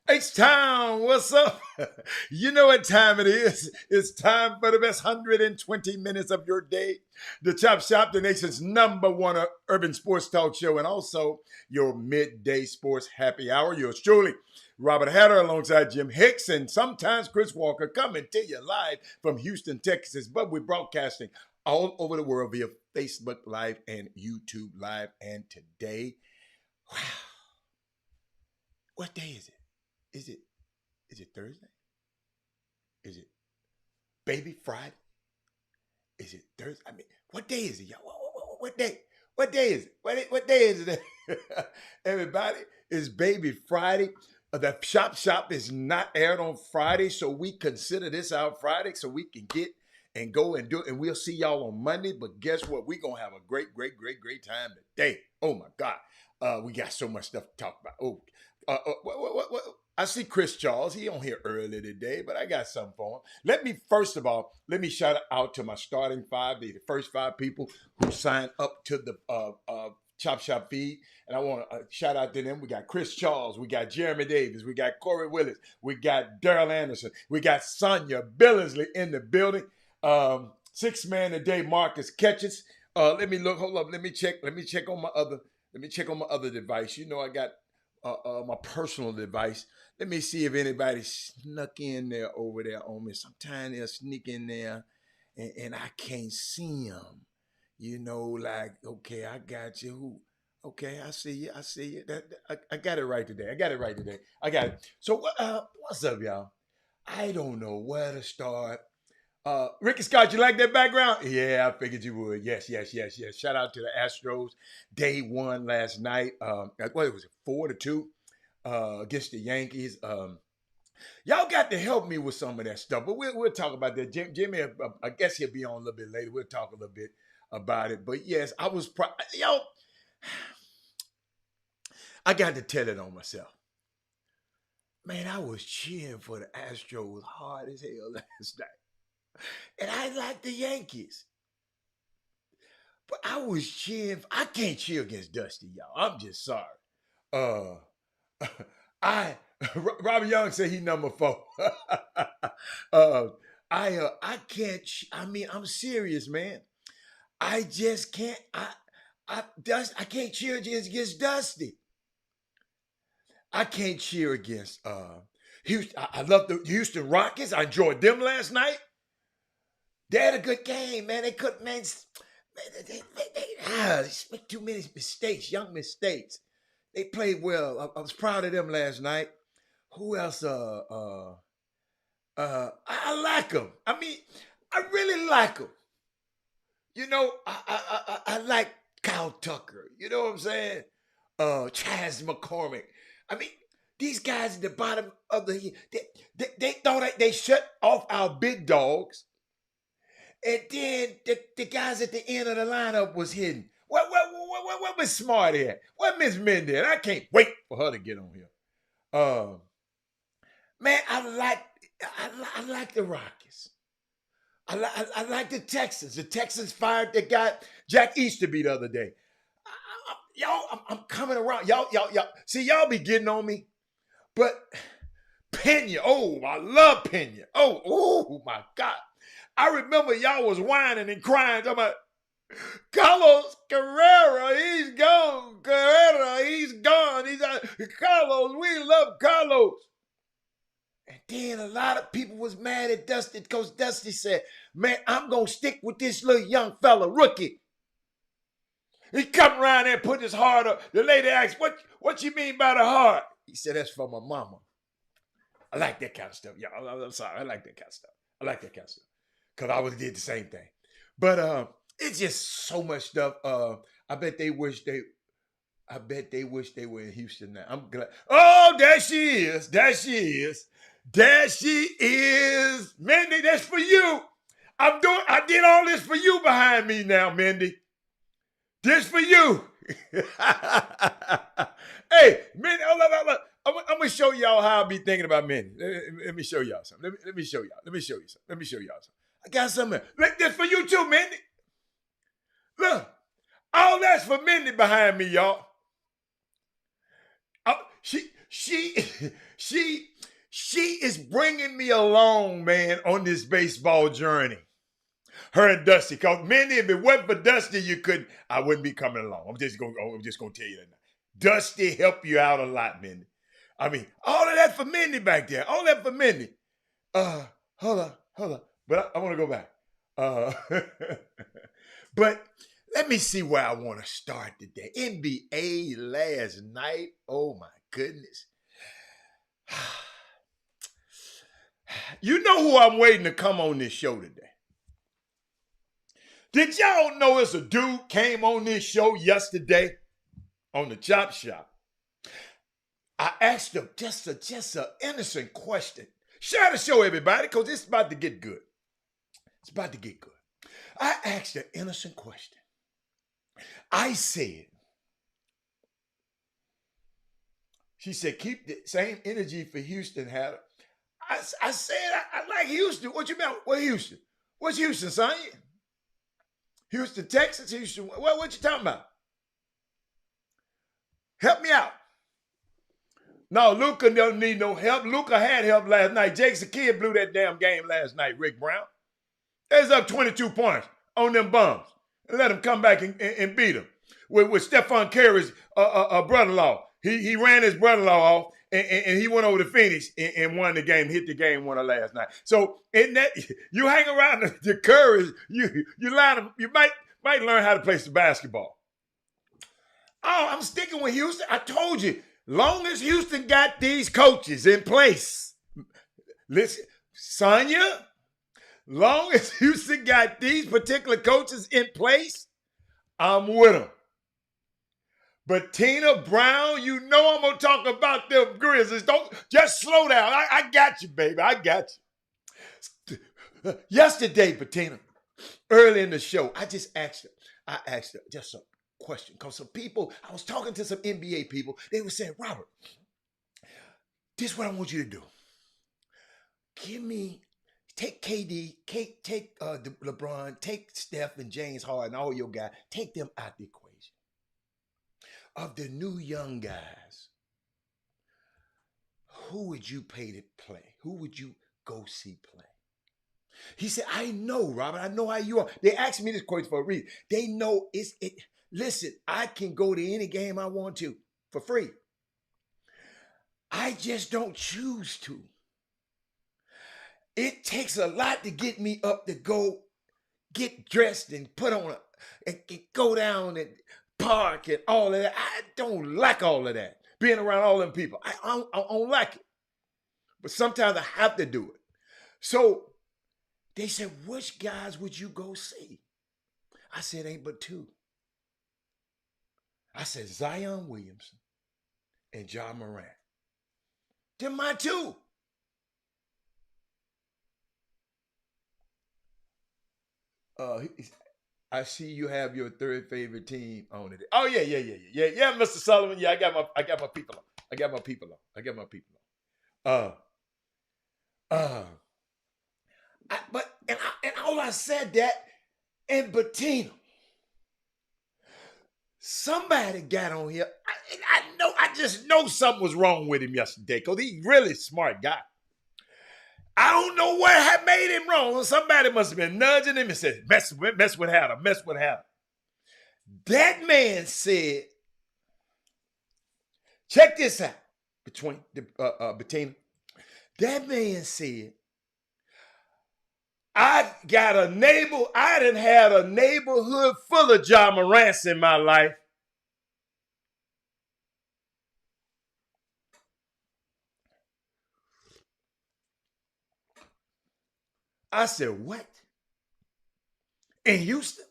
H-Town, what's up? You know what time it is. It's time for the best 120 minutes of your day. The Chop Shop, the nation's number one urban sports talk show, and also your midday sports happy hour. Yours truly, Robert Hatter, alongside Jim Hicks, and sometimes Chris Walker, coming to you live from Houston, Texas. But we're broadcasting all over the world via Facebook Live and YouTube Live. And today, wow, what day is it? Is it Thursday? Is it Baby Friday? Is it Thursday? I mean, what day is it, y'all? What day? What day is it? What day is it? Everybody, it's Baby Friday. The Shop is not aired on Friday, so we consider this our Friday so we can get and go and do it. And we'll see y'all on Monday. But guess what? We're going to have a great time today. Oh, my God. We got so much stuff to talk about. Oh, what? I see Chris Charles. He on here early today, but I got something for him. First of all, let me shout out to my starting five, the first five people who signed up to the Chop Shop feed. And I want to shout out to them. We got Chris Charles. We got Jeremy Davis. We got Corey Willis. We got Daryl Anderson. We got Sonia Billingsley in the building. 6 man a day, Marcus Catches. Let me look. Hold up. Let me check on my other device. You know, I got my personal device. Let me see if anybody snuck in there over there on me. Sometimes they'll sneak in there and I can't see them. You know, like, okay, I got you. Who? Okay, I see you. I got it right today. I got it. So what's up, y'all? I don't know where to start. Ricky Scott, you like that background? Yeah, I figured you would. Yes. Shout out to the Astros. They won last night. What was it, 4-2 against the Yankees. Y'all got to help me with some of that stuff, but we'll talk about that. Jimmy, I guess he'll be on a little bit later. We'll talk a little bit about it. But yes, I was I got to tell it on myself. Man, I was cheering for the Astros hard as hell last night. And I like the Yankees. But I was cheering. I can't cheer against Dusty, y'all. I'm just sorry. Robert Young said he number 4. I can't. I'm serious, man. I just can't. I can't cheer against Dusty. I can't cheer against Houston. I love the Houston Rockets. I enjoyed them last night. They had a good game, man. They couldn't, man. They make too many mistakes, young mistakes. They played well. I was proud of them last night. Who else? I like them. I mean, I really like them. You know, I like Kyle Tucker. You know what I'm saying? Chaz McCormick. I mean, these guys at the bottom of the they thought they shut off our big dogs. And then the guys at the end of the lineup was hitting. What was Smart at? What Miss Mindy at? I can't wait for her to get on here. Man, I like the Rockets. I like the Texans. The Texans fired the guy Jack Easterby the other day. I'm coming around. Y'all. See, y'all be getting on me, but Pena. Oh, I love Pena. Oh my God. I remember y'all was whining and crying talking about Carlos Carrera, he's gone. Carrera, he's gone. He's out. Carlos, we love Carlos. And then a lot of people was mad at Dusty because Dusty said, man, I'm going to stick with this little young fella, rookie. He come around there and put his heart up. The lady asked, what you mean by the heart? He said, that's for my mama. I like that kind of stuff. Yeah, I'm sorry. I like that kind of stuff. I like that kind of stuff. Because I would have did the same thing. But it's just so much stuff. I bet they wish they were in Houston now. I'm glad. Oh, there she is. There she is. There she is. Mindy, that's for you. I did all this for you behind me now, Mindy. This for you. Hey, Mindy, I'm going to show y'all how I be thinking about Mindy. Let me show y'all something. Let me show y'all. Let me show you something. Let me show y'all something. I got something. Look, this for you too, Mindy. Look. All that's for Mindy behind me, y'all. She is bringing me along, man, on this baseball journey. Her and Dusty. Because Mindy, if it wasn't for Dusty, I wouldn't be coming along. I'm just gonna tell you that now. Dusty helped you out a lot, Mindy. I mean, all of that for Mindy back there. All that for Mindy. Hold on. But I want to go back. But let me see where I want to start today. NBA last night. Oh my goodness. You know who I'm waiting to come on this show today. Did y'all know it's a dude came on this show yesterday on the Chop Shop? I asked him just an innocent question. Share the show, everybody, because it's about to get good. It's about to get good. I asked an innocent question. I said, she said, keep the same energy for Houston, Hatter. I said, I like Houston. What you mean? What Houston? What's Houston, son? Houston, Texas? Houston? What you talking about? Help me out. No, Luka don't need no help. Luka had help last night. Jake's a kid blew that damn game last night, Rick Brown. There's up 22 points on them bums. And let him come back and beat him. With Stephen Curry's brother-in-law. He ran his brother-in-law off and he went over to Phoenix and won the game, hit the game winner last night. So in that, you hang around the Currys, you might learn how to play some basketball. Oh, I'm sticking with Houston. I told you, long as Houston got these coaches in place. Listen, Sonya, long as Houston got these particular coaches in place, I'm with them. But Tina Brown, you know I'm going to talk about them Grizzlies. Don't just slow down. I got you, baby. I got you. Yesterday, Bettina, early in the show, I asked her just a question. Because I was talking to some NBA people. They were saying, Robert, this is what I want you to do. Take KD, take LeBron, take Steph and James Harden, all your guys. Take them out the equation. Of the new young guys, who would you pay to play? Who would you go see play? He said, I know, Robert. I know how you are. They asked me this question for a reason. They know it. Listen, I can go to any game I want to for free. I just don't choose to. It takes a lot to get me up to go get dressed and put on and go down and park and all of that. I don't like all of that. Being around all them people. I don't like it. But sometimes I have to do it. So they said, which guys would you go see? I said, ain't but two. I said, Zion Williamson and Ja Morant. They're my two. I see you have your third favorite team on it. Oh yeah, Mr. Sullivan. Yeah, I got my people on. I got my people on. I got my people on. Uh, and all I said that, and Bettina, somebody got on here. I just know something was wrong with him yesterday because he's really smart guy. I don't know what had made him wrong. Somebody must have been nudging him and said, mess with Hatter, mess with Hatter. That man said, check this out, between Bettina. That man said, I done had a neighborhood full of Ja Morants in my life. I said, what? In Houston?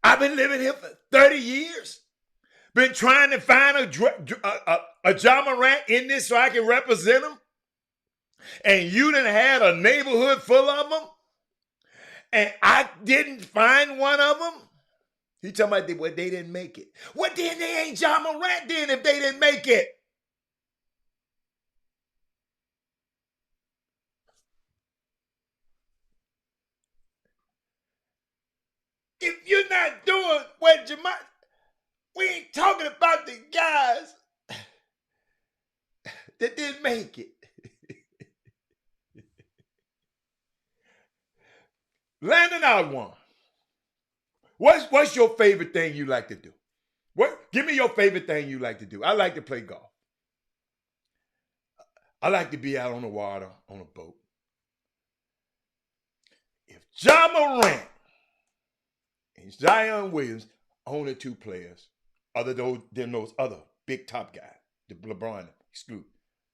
I've been living here for 30 years. Been trying to find a Ja Morant in this so I can represent him. And you done had a neighborhood full of them. And I didn't find one of them. He talking about they didn't make it. What then they ain't Ja Morant then if they didn't make it? If you're not doing what Jamal, we ain't talking about the guys that didn't make it. Landon out one. What's your favorite thing you like to do? Give me your favorite thing you like to do. I like to play golf. I like to be out on the water on a boat. If Ja Morant and Zion Williams, only two players, other than those other big top guys, the LeBron excluded,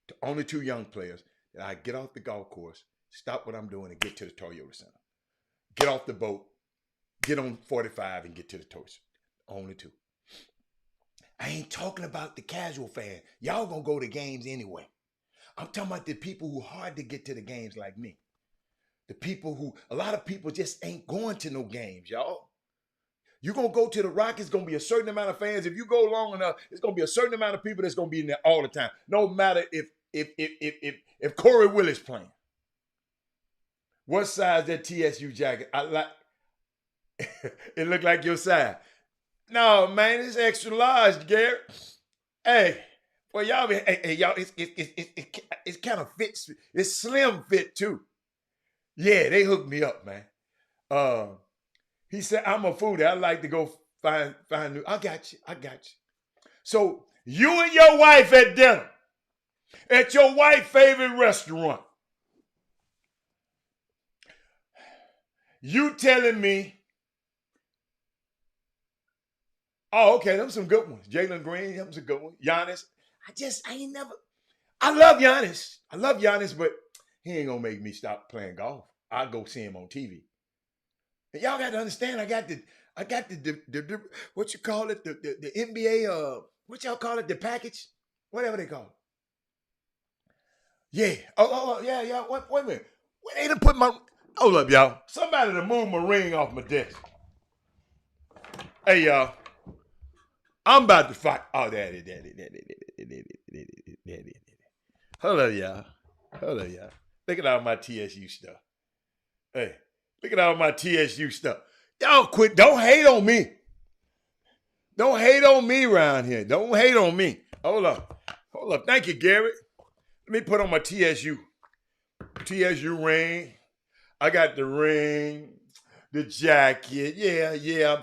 the only two young players that I get off the golf course, stop what I'm doing, and get to the Toyota Center. Get off the boat, get on 45 and get to the Toyota. Only two. I ain't talking about the casual fan. Y'all gonna go to games anyway. I'm talking about the people who hard to get to the games like me. The people who, a lot of people just ain't going to no games, y'all. You're going to go to the Rockets, going to be a certain amount of fans. If you go long enough, it's going to be a certain amount of people that's going to be in there all the time. No matter if Corey Willis playing. What size that TSU jacket? I like. It look like your size. No, man, it's extra large, Garrett. Hey, well, y'all, y'all, it's kind of fits. It's slim fit too. Yeah, they hooked me up, man. He said, I'm a foodie. I like to go find new. I got you. So you and your wife at dinner at your wife's favorite restaurant. You telling me, oh, okay, them some good ones. Jalen Green, them some good ones. Giannis. I love Giannis, but he ain't gonna make me stop playing golf. I'll go see him on TV. And y'all got to understand, I got the what you call it, the NBA, what y'all call it, the package? Whatever they call it. Yeah. Yeah. Wait a minute. They done put my, hold up, y'all. Somebody to move my ring off my desk. Hey, y'all. I'm about to fight. Oh, there it is. Hold up, y'all. Look at all my TSU stuff. Hey, look at all my TSU stuff. Y'all quit. Don't hate on me. Don't hate on me around here. Don't hate on me. Hold up. Thank you, Garrett. Let me put on my TSU ring. I got the ring, the jacket. Yeah.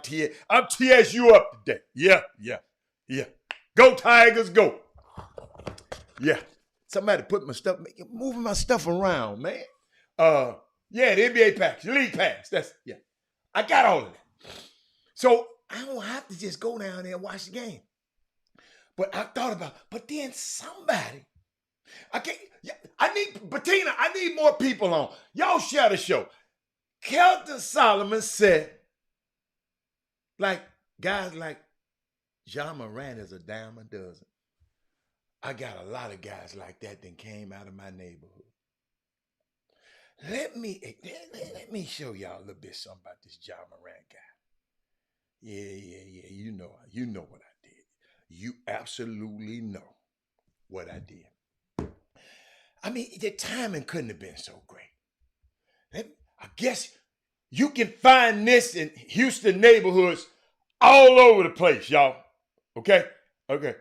I'm TSU up today. Yeah. Go Tigers, go. Yeah. Somebody put my stuff, moving my stuff around, man. Yeah, the NBA package, league pass. I got all of that. So I don't have to just go down there and watch the game. But I thought about, but then somebody, Bettina, I need more people on. Y'all share the show. Kelton Solomon said, like, guys like Ja Morant is a dime a dozen. I got a lot of guys like that came out of my neighborhood. let me show y'all a little bit something about this Ja Morant guy. Yeah. You know what I did. You absolutely know what I did. I mean, the timing couldn't have been so great. I guess you can find this in Houston neighborhoods all over the place, y'all. Okay. I'm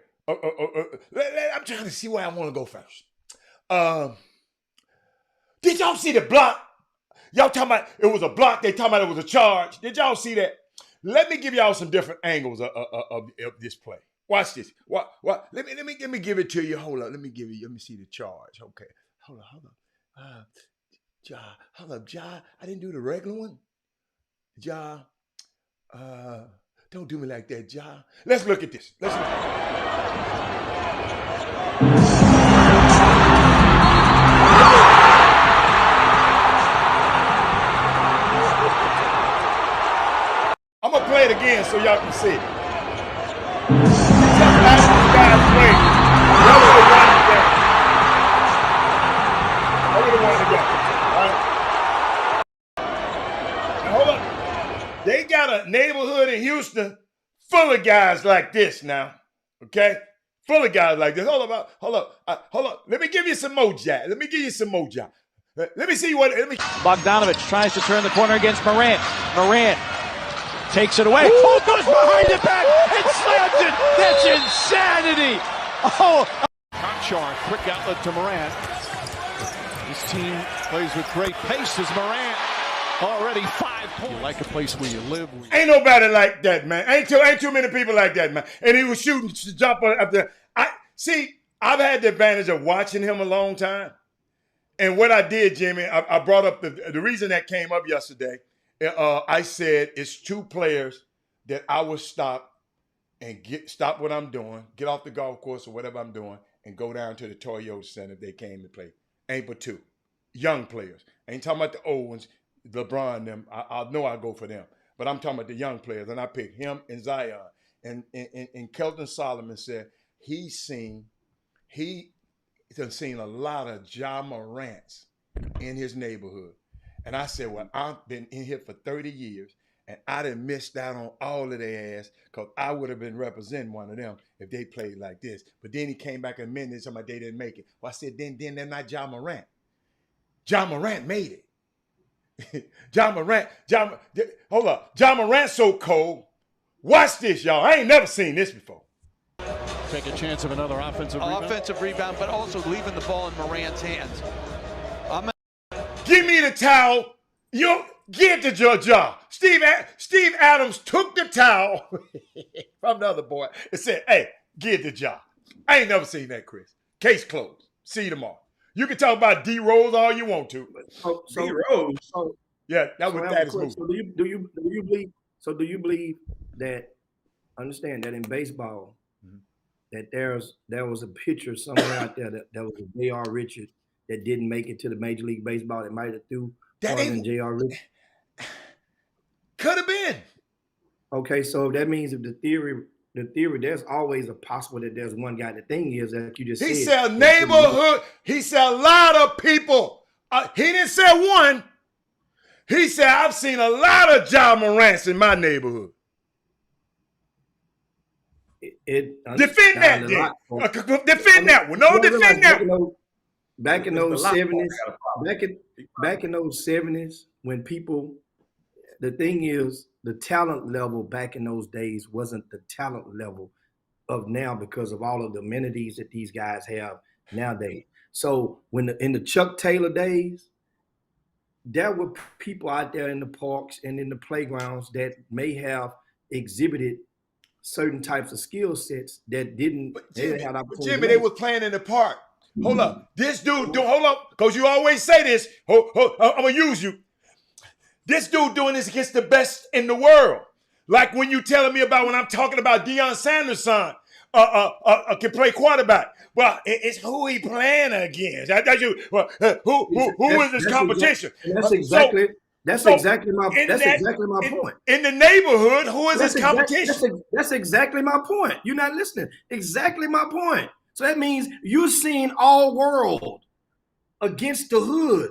trying to see where I want to go first. Did y'all see the block? Y'all talking about it was a block. They talking about it was a charge. Did y'all see that? Let me give y'all some different angles of this play. Watch this. What? Let me give it to you. Hold up. Let me see the charge. Okay. Hold up. Hold up, Ja. I didn't do the regular one. Ja. Don't do me like that, Ja. Let's look at this. I'm gonna play it again so y'all can see it. Just out of this guy's way. Y'all would have won the game. I would have won the game. All right. Now hold up. They got a neighborhood in Houston full of guys like this now. Okay? Full of guys like this. Hold up. Let me give you some more, Ja. Let me see what. Bogdanovich tries to turn the corner against Morant. Morant takes it away. Oh, goes behind the back and slams it. That's insanity. Oh. Conchar, quick outlet to Morant. His team plays with great pace as Morant. Already 5 points. You like a place where you live. Ain't nobody like that, man. Ain't too many people like that, man. And he was shooting to jump up there. I've had the advantage of watching him a long time. And what I did, Jimmy, I brought up the reason that came up yesterday. I said it's 2 players that I would stop and stop what I'm doing, get off the golf course or whatever I'm doing, and go down to the Toyota Center if they came to play. Ain't but 2 young players. I ain't talking about the old ones, LeBron them. I know I go for them, but I'm talking about the young players, and I picked him and Zion. And Kelton Solomon said he's seen a lot of Ja Morants in his neighborhood. And I said, well, I've been in here for 30 years, and I done missed out on all of their ass because I would have been representing one of them if they played like this. But then he came back in a minute and said they didn't make it. Well, I said, then they're not Ja Morant. Ja Morant made it. Hold up. Ja Morant's so cold. Watch this, y'all. I ain't never seen this before. Take a chance of another offensive rebound, but also leaving the ball in Morant's hands. Give me the towel. You give it to Ja. Steve Adams took the towel from the other boy and said, hey, give it to Ja. I ain't never seen that, Chris. Case closed. See you tomorrow. You can talk about D Rose all you want to. D Rose. Yeah, that is moving. So do you believe that? Understand that in baseball, that there was a pitcher somewhere out there that was a J.R. Richards that didn't make it to the Major League Baseball that might have threw harder than J.R. Richards? Could have been. Okay, so that means if the theory, there's always a possible that there's one guy. The thing is that you just he said. said neighborhood. He said a lot of people. He didn't say one. He said, I've seen a lot of Ja Morants in my neighborhood. Defend that, then. Defend that one. No, defend that one. Back in those 70s, back in those 70s, when people, the thing is, the talent level back in those days wasn't the talent level of now because of all of the amenities that these guys have nowadays. So in the Chuck Taylor days, there were people out there in the parks and in the playgrounds that may have exhibited certain types of skill sets that didn't. Jimmy, they were playing in the park. Hold up. This dude, hold up, because you always say this. I'm going to use you. This dude doing this against the best in the world. Like when you telling me about when I'm talking about Deion Sanders' son can play quarterback. Well, it's who he playing against. Who is his competition? That's exactly my point. In the neighborhood, who is his competition? That's exactly my point. You're not listening. Exactly my point. So that means you're seeing all world against the hood.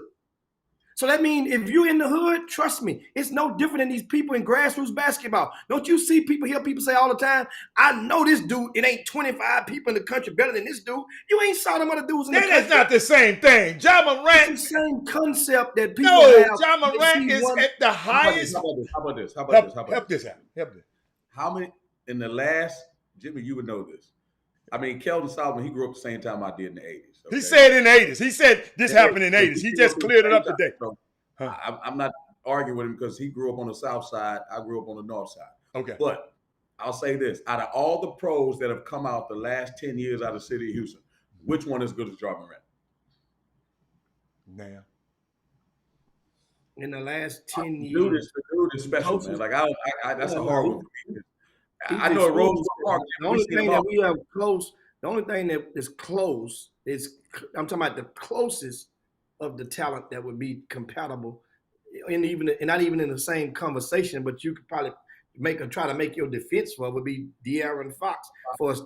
So that means if you're in the hood, trust me, it's no different than these people in grassroots basketball. Don't you hear people say all the time, I know this dude, it ain't 25 people in the country better than this dude. You ain't saw them other dudes in the country. That's not the same thing. Ja Morant. It's the same concept that people have. Ja Morant is at the highest. How about this? Help this out. How many in the last, Jimmy, you would know this. I mean, Keldon Solomon, he grew up the same time I did in the 80s. Okay? He said in the 80s. He said this happened in the 80s. He just cleared it up today. So, I'm not arguing with him because he grew up on the south side. I grew up on the north side. Okay. But I'll say this. Out of all the pros that have come out the last 10 years out of the city of Houston, which one is good as Ja Morant? Now. In the last 10 years. The dude is special, man. Like, that's a hard one for me. I know Rose Park. The only thing that we have close, the only thing that is close is, I'm talking about the closest of the talent that would be compatible, and not even in the same conversation, but you could probably try to make your defense for would be De'Aaron Fox for his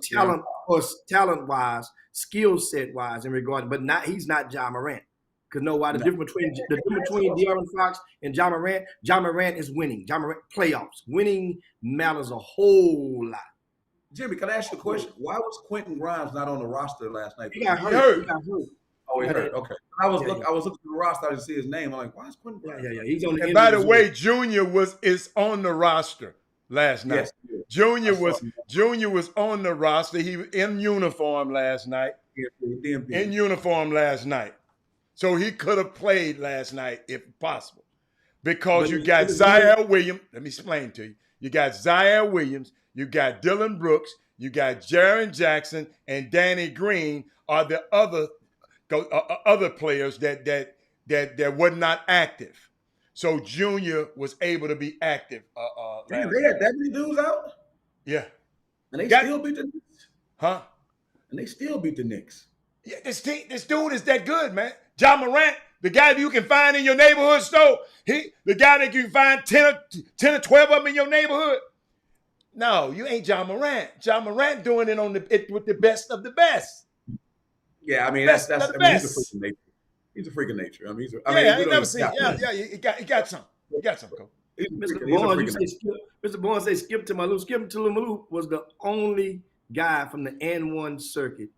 talent wise, skill set wise in regard, but he's not Ja Morant. Because the difference between De'Aaron Fox and Ja Morant is winning. Ja Morant playoffs. Winning matters a whole lot. Jimmy, can I ask you a question? Why was Quentin Grimes not on the roster last night? He got hurt. Oh, he hurt. Okay. I was looking at the roster. I didn't see his name. I'm like, why is Quentin Grimes? Yeah. He's on the. And by the way, Junior is on the roster last night. Yes, Junior was on the roster. He was in uniform last night. In uniform last night. So he could have played last night if possible. Because you got Zaire Williams. Let me explain to you. You got Zaire Williams. You got Dylan Brooks. You got Jaren Jackson and Danny Green are the other players that were not active. So Junior was able to be active. They had that many dudes out? Yeah. And they still beat the Knicks? Huh? And they still beat the Knicks. Yeah, this dude is that good, man. Ja Morant, the guy that you can find in your neighborhood store, the guy that you can find 10 or 12 of them in your neighborhood. No, you ain't Ja Morant. Ja Morant doing it with the best of the best. Yeah, I mean he's a freak of nature. He's a freak of nature. I mean, I ain't never seen. He got something. He got something, Coach. Mr. Bourne said Skip to Malou. Skip to Malou was the only guy from the N1 circuit,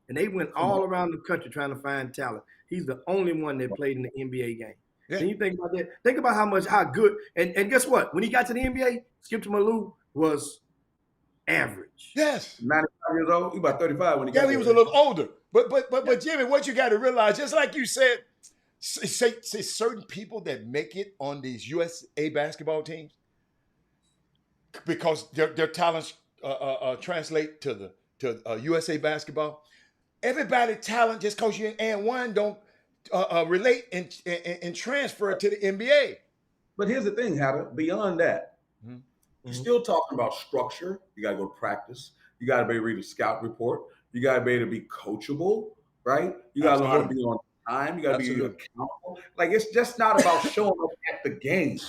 and they went all around the country trying to find talent. He's the only one that played in the NBA game. Yeah. Can you think about that? Think about how good. And guess what? When he got to the NBA, Skip to Malou was average. Yes. 95 years old. He about 35 when he got there. He was a little older. But Jimmy, what you got to realize, just like you said, say certain people that make it on these USA basketball teams because their talents translate to USA basketball. Everybody talent just because you're in N1 don't relate and transfer to the NBA. But here's the thing, Hatter. Beyond that, you're still talking about structure. You got to go to practice. You got to be able to read a scout report. You got to be able to be coachable, right? You got to be on time. You got to be accountable. Like, it's just not about showing up at the game.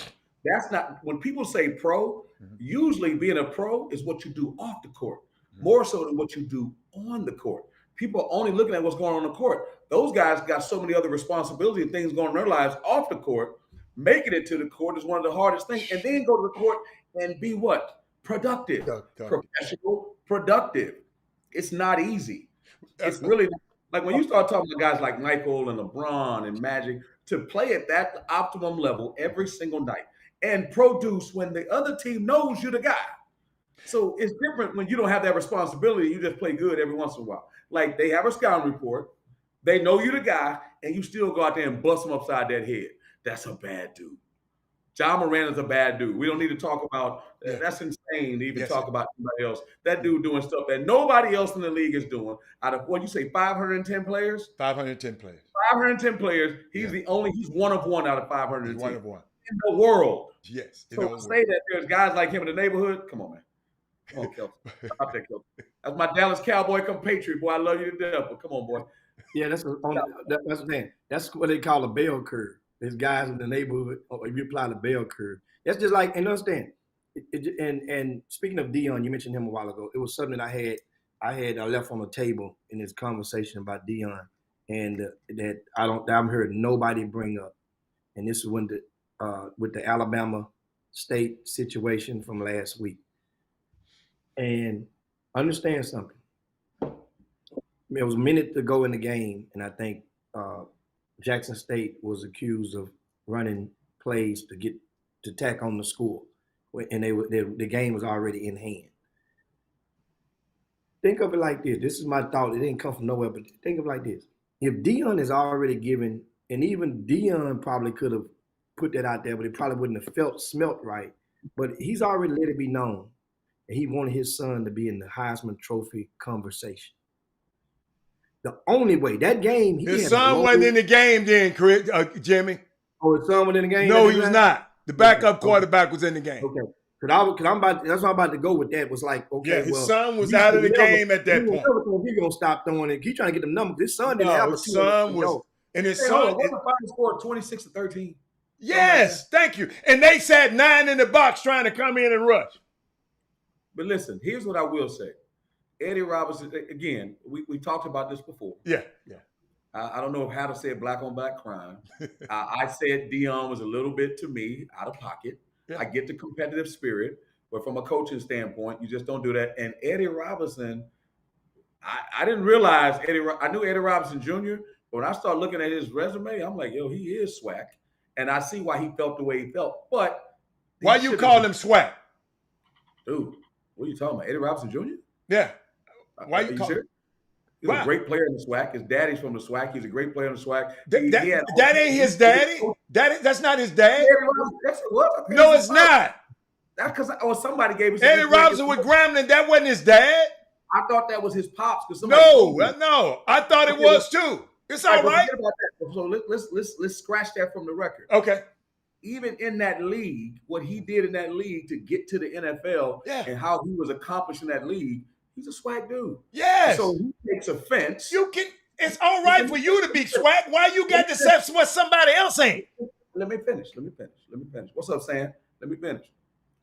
That's not – when people say pro, usually being a pro is what you do off the court, more so than what you do on the court. People are only looking at what's going on the court. Those guys got so many other responsibilities and things going on in their lives off the court. Making it to the court is one of the hardest things. And then go to the court and be what? Productive. Professional, productive. It's not easy. It's really like when you start talking to guys like Michael and LeBron and Magic to play at that optimum level every single night and produce when the other team knows you're the guy. So it's different when you don't have that responsibility. You just play good every once in a while. Like they have a scouting report. They know you're the guy, and you still go out there and bust them upside that head. That's a bad dude. Ja Morant is a bad dude. We don't need to talk about that's insane to even talk about anybody else. That dude doing stuff that nobody else in the league is doing. Out of what you say, 510 players? 510 players. 510 players. He's he's one of one out of 510. He's one of one. In the world. Yes. So to say that there's guys like him in the neighborhood, come on, man. Come on, Kelsey. I'll take Kelsey. That's my Dallas Cowboy compatriot, boy. I love you to death, but come on, boy. Yeah, that's the thing. That's what they call a bell curve. There's guys in the neighborhood, or if you apply the bell curve. That's just like, and understand, and speaking of Dion, you mentioned him a while ago. It was something that I left on the table in this conversation about Dion, and that I haven't heard nobody bring up. and this is when with the Alabama State situation from last week. And understand something. It was a minute to go in the game, and I think Jackson State was accused of running plays to tack on the score, and the game was already in hand. Think of it like this. This is my thought. It didn't come from nowhere, but think of it like this. If Deion is already given, and even Deion probably could have put that out there, but it probably wouldn't have smelt right. But he's already let it be known, and he wanted his son to be in the Heisman Trophy conversation. The only way that game, his son wasn't in the game then, Jimmy. Oh, his son was in the game? No, he was not. The backup quarterback was in the game. Okay. Because I'm about. That's what I'm about to go with. That was like, okay, yeah, his son was out of the game at that point. He's gonna stop throwing it. He's trying to get them numbers. His son didn't have his son was, and his son. What the final score? 26-13. Yes, thank you. And they sat 9 in the box trying to come in and rush. But listen, here's what I will say. Eddie Robinson, again, we talked about this before. Yeah. I don't know how to say black on black crime. I said Deion was a little bit, to me, out of pocket. Yeah. I get the competitive spirit, but from a coaching standpoint, you just don't do that. And Eddie Robinson, I didn't realize I knew Eddie Robinson Jr., but when I started looking at his resume, I'm like, yo, he is SWAC. And I see why he felt the way he felt. But why you call him SWAC? Dude, what are you talking about? Eddie Robinson Jr.? Yeah. Why you call him? He's a great player in the SWAC. His daddy's from the SWAC. He's a great player in the SWAC. That ain't his daddy? That's not his dad? What? No, it's not. That's because somebody gave us Eddie Robinson with Grambling. That wasn't his dad? I thought that was his pops. No. I thought it was too. It's all right. So let's scratch that from the record. Okay. Even in that league, what he did in that league to get to the NFL and how he was accomplishing that league, he's a SWAC dude. Yes. So he takes offense. It's all right for you to be SWAC. Why you got to say what somebody else ain't? Let me finish. What's up, Sam? Let me finish.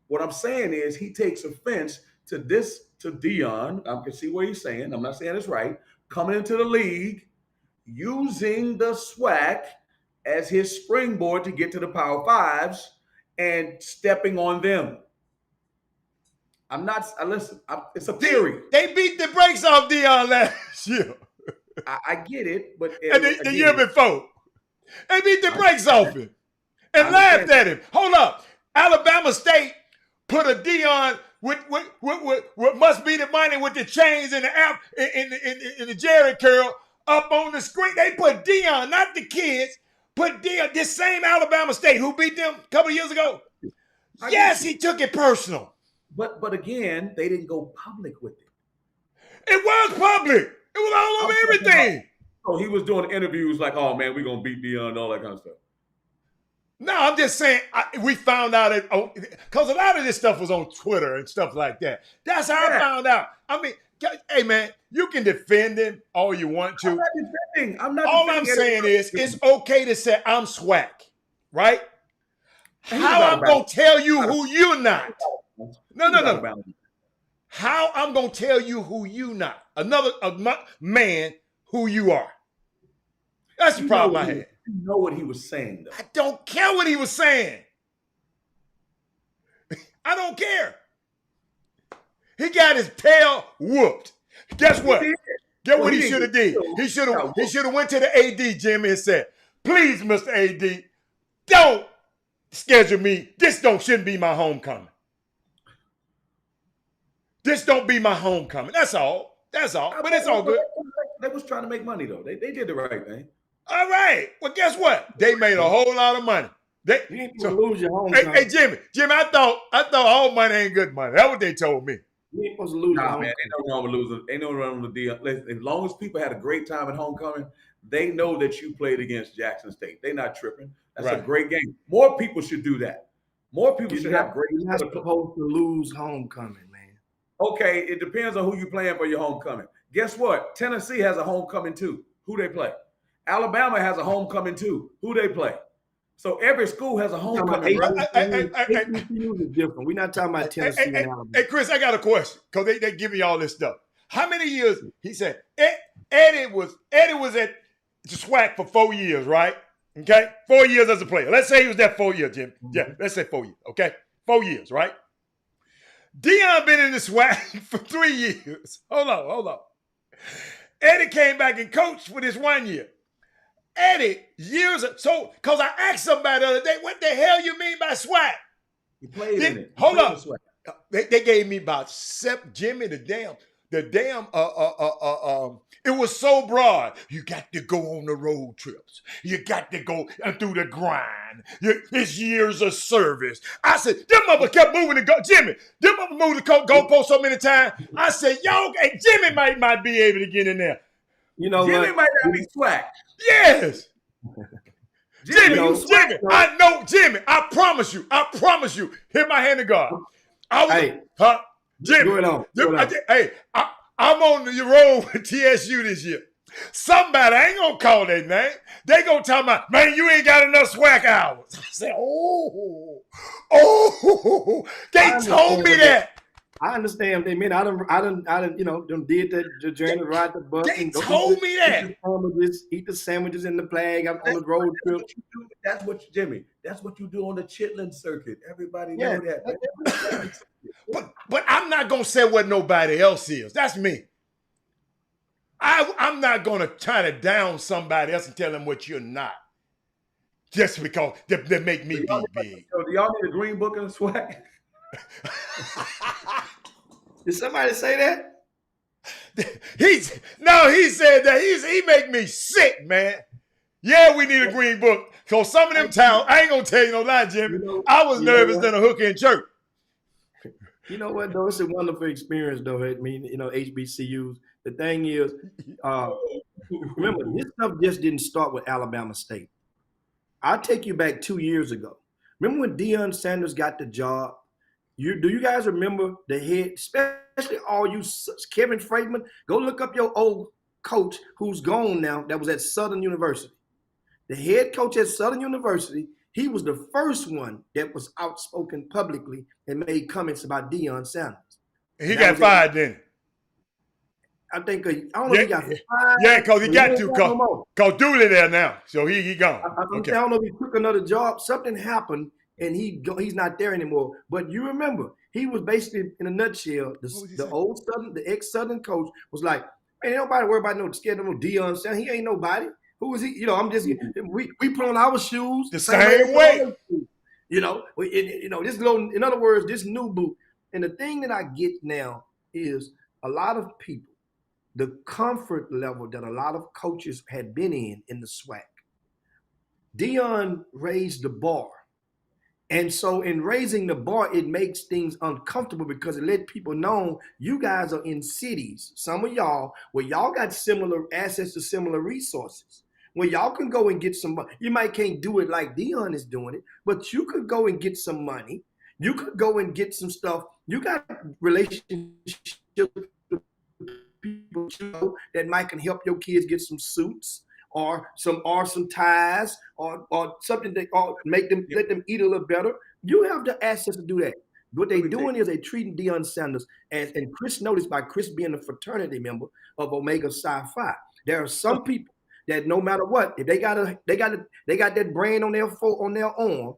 What I'm saying is he takes offense to Deion. I can see what he's saying. I'm not saying it's right. Coming into the league, using the SWAC as his springboard to get to the Power Fives and stepping on them. It's a theory. They beat the brakes off Deion last year. I get it, but and the year before, they beat the brakes off him and laughed at him. Hold up, Alabama State put a Deion with what must be the money with the chains and the in the Jerry curl up on the screen. They put Deion, not the kids, put Deion. This same Alabama State who beat them a couple of years ago. Yes, he took it personal. But again, they didn't go public with it. It was public. It was all over everything. So he was doing interviews like, oh, man, we're going to beat Deion and all that kind of stuff. No, I'm just saying we found out it because a lot of this stuff was on Twitter and stuff like that. That's how I found out. I mean, hey, man, you can defend him all you want to. I'm not defending. All I'm saying is it's okay to say I'm SWAC, right? How I'm going to tell you who you're not. No. How I'm going to tell you who you not. Another man who you are. That's the problem I had. You know what he was saying, though. I don't care what he was saying. I don't care. He got his tail whooped. Guess what? Guess what he should have did? He should have went to the AD, Jimmy, and said, please, Mr. AD, don't schedule me. This shouldn't be my homecoming. This don't be my homecoming. That's all. That's all. But it's all good. They was trying to make money, though. They did the right thing. All right. Well, guess what? They made a whole lot of money. You ain't gonna lose your homecoming. Hey, Jimmy, I thought all money ain't good money. That's what they told me. You ain't supposed to lose your homecoming. Man, ain't no wrong with losing. Ain't no wrong with the deal. As long as people had a great time at homecoming, they know that you played against Jackson State. They're not tripping. That's a great game. More people should do that. More people should have great. You're not supposed to lose homecoming, man. Okay, it depends on who you're playing for your homecoming. Guess what? Tennessee has a homecoming too. Who they play? Alabama has a homecoming too. Who they play? So every school has a homecoming. HBCUs is different. We're not talking about Tennessee and Alabama. Hey, Chris, I got a question because they give me all this stuff. How many years? He said Eddie was at SWAC for 4 years, right? Okay? 4 years as a player. Let's say he was there 4 years, Jim. Yeah, let's say 4 years. Okay? 4 years, right? Deion been in the SWAC for 3 years. Hold on. Eddie came back and coached for this 1 year. Eddie, so, because I asked somebody the other day, what the hell you mean by SWAC? He played in it. Hold up. They gave me about Jimmy, it was so broad. You got to go on the road trips. You got to go through the grind. It's years of service. I said, them mother kept moving the Jimmy, them mother moved the goalpost so many times. I said, yo, hey, Jimmy might be able to get in there. You know Jimmy what? might not be SWAC. Yes. Jimmy, I know Jimmy. I promise you. Hit my hand to God. Jimmy. Hey, I'm on the road with TSU this year. Somebody, I ain't gonna call their name. They gonna tell me, man, you ain't got enough SWAC hours. I said, they told me that. I understand what they mean. I done, did the journey, ride the bus. They told me that. Eat the sandwiches in the flag on the road trip. That's what you do on the Chitlin circuit. Everybody know that. But I'm not gonna say what nobody else is. That's me. I'm not gonna try to down somebody else and tell them what you're not. Just because they make me be big. So do y'all need a green book and a SWAC? Did somebody say that? He said that. He make me sick, man. Yeah, we need a green book. Because some of them towns, I ain't gonna tell you no lie, Jimmy. I was nervous than a hook in church. You know what, though? It's a wonderful experience, though. I mean, HBCUs. The thing is, remember, this stuff just didn't start with Alabama State. I'll take you back 2 years ago. Remember when Deion Sanders got the job? Do you guys remember the head, especially all you Kevin Freeman? Go look up your old coach who's gone now that was at Southern University. The head coach at Southern University, he was the first one that was outspoken publicly and made comments about Deion Sanders. And he got fired then. I think, I don't know if he got fired. Yeah, because he got to, because Dooley there now. So he gone. I don't know if he took another job. Something happened. And he's not there anymore. But you remember, he was basically, in a nutshell, the ex-Southern coach was like, man, ain't nobody worry about scared of no Deion Sanders. He ain't nobody. Who is he? We put on our shoes the same way. This little, in other words, this new boot. And the thing that I get now is a lot of people, the comfort level that a lot of coaches had been in the SWAC. Deion raised the bar. And so in raising the bar, it makes things uncomfortable because it let people know you guys are in cities, some of y'all, where y'all got similar access to similar resources, where y'all can go and get some money. You might can't do it like Deion is doing it, but you could go and get some money. You could go and get some stuff. You got relationships with people that might can help your kids get some suits. Or some ties, or something that make them let them eat a little better. You have the access to do that. What they're doing is they treating Deion Sanders as, and Chris noticed by Chris being a fraternity member of Omega Psi Phi. There are some people that no matter what, if they got that brand on their arm.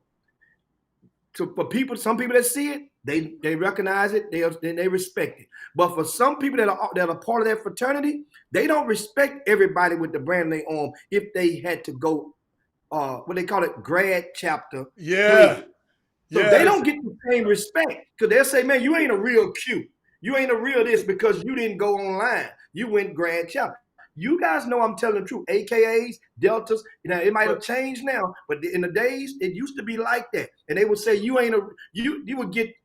So for people, some people that see it, they recognize it, they respect it. But for some people that are part of that fraternity, they don't respect everybody with the brand on their arm if they had to go, what they call it, grad chapter. Yeah. So they don't get the same respect because they'll say, man, you ain't a real Q. You ain't a real this because you didn't go online. You went grad chapter. You guys know I'm telling the truth. AKAs, Deltas, it might have changed now, but in the days, it used to be like that. And they would say you would get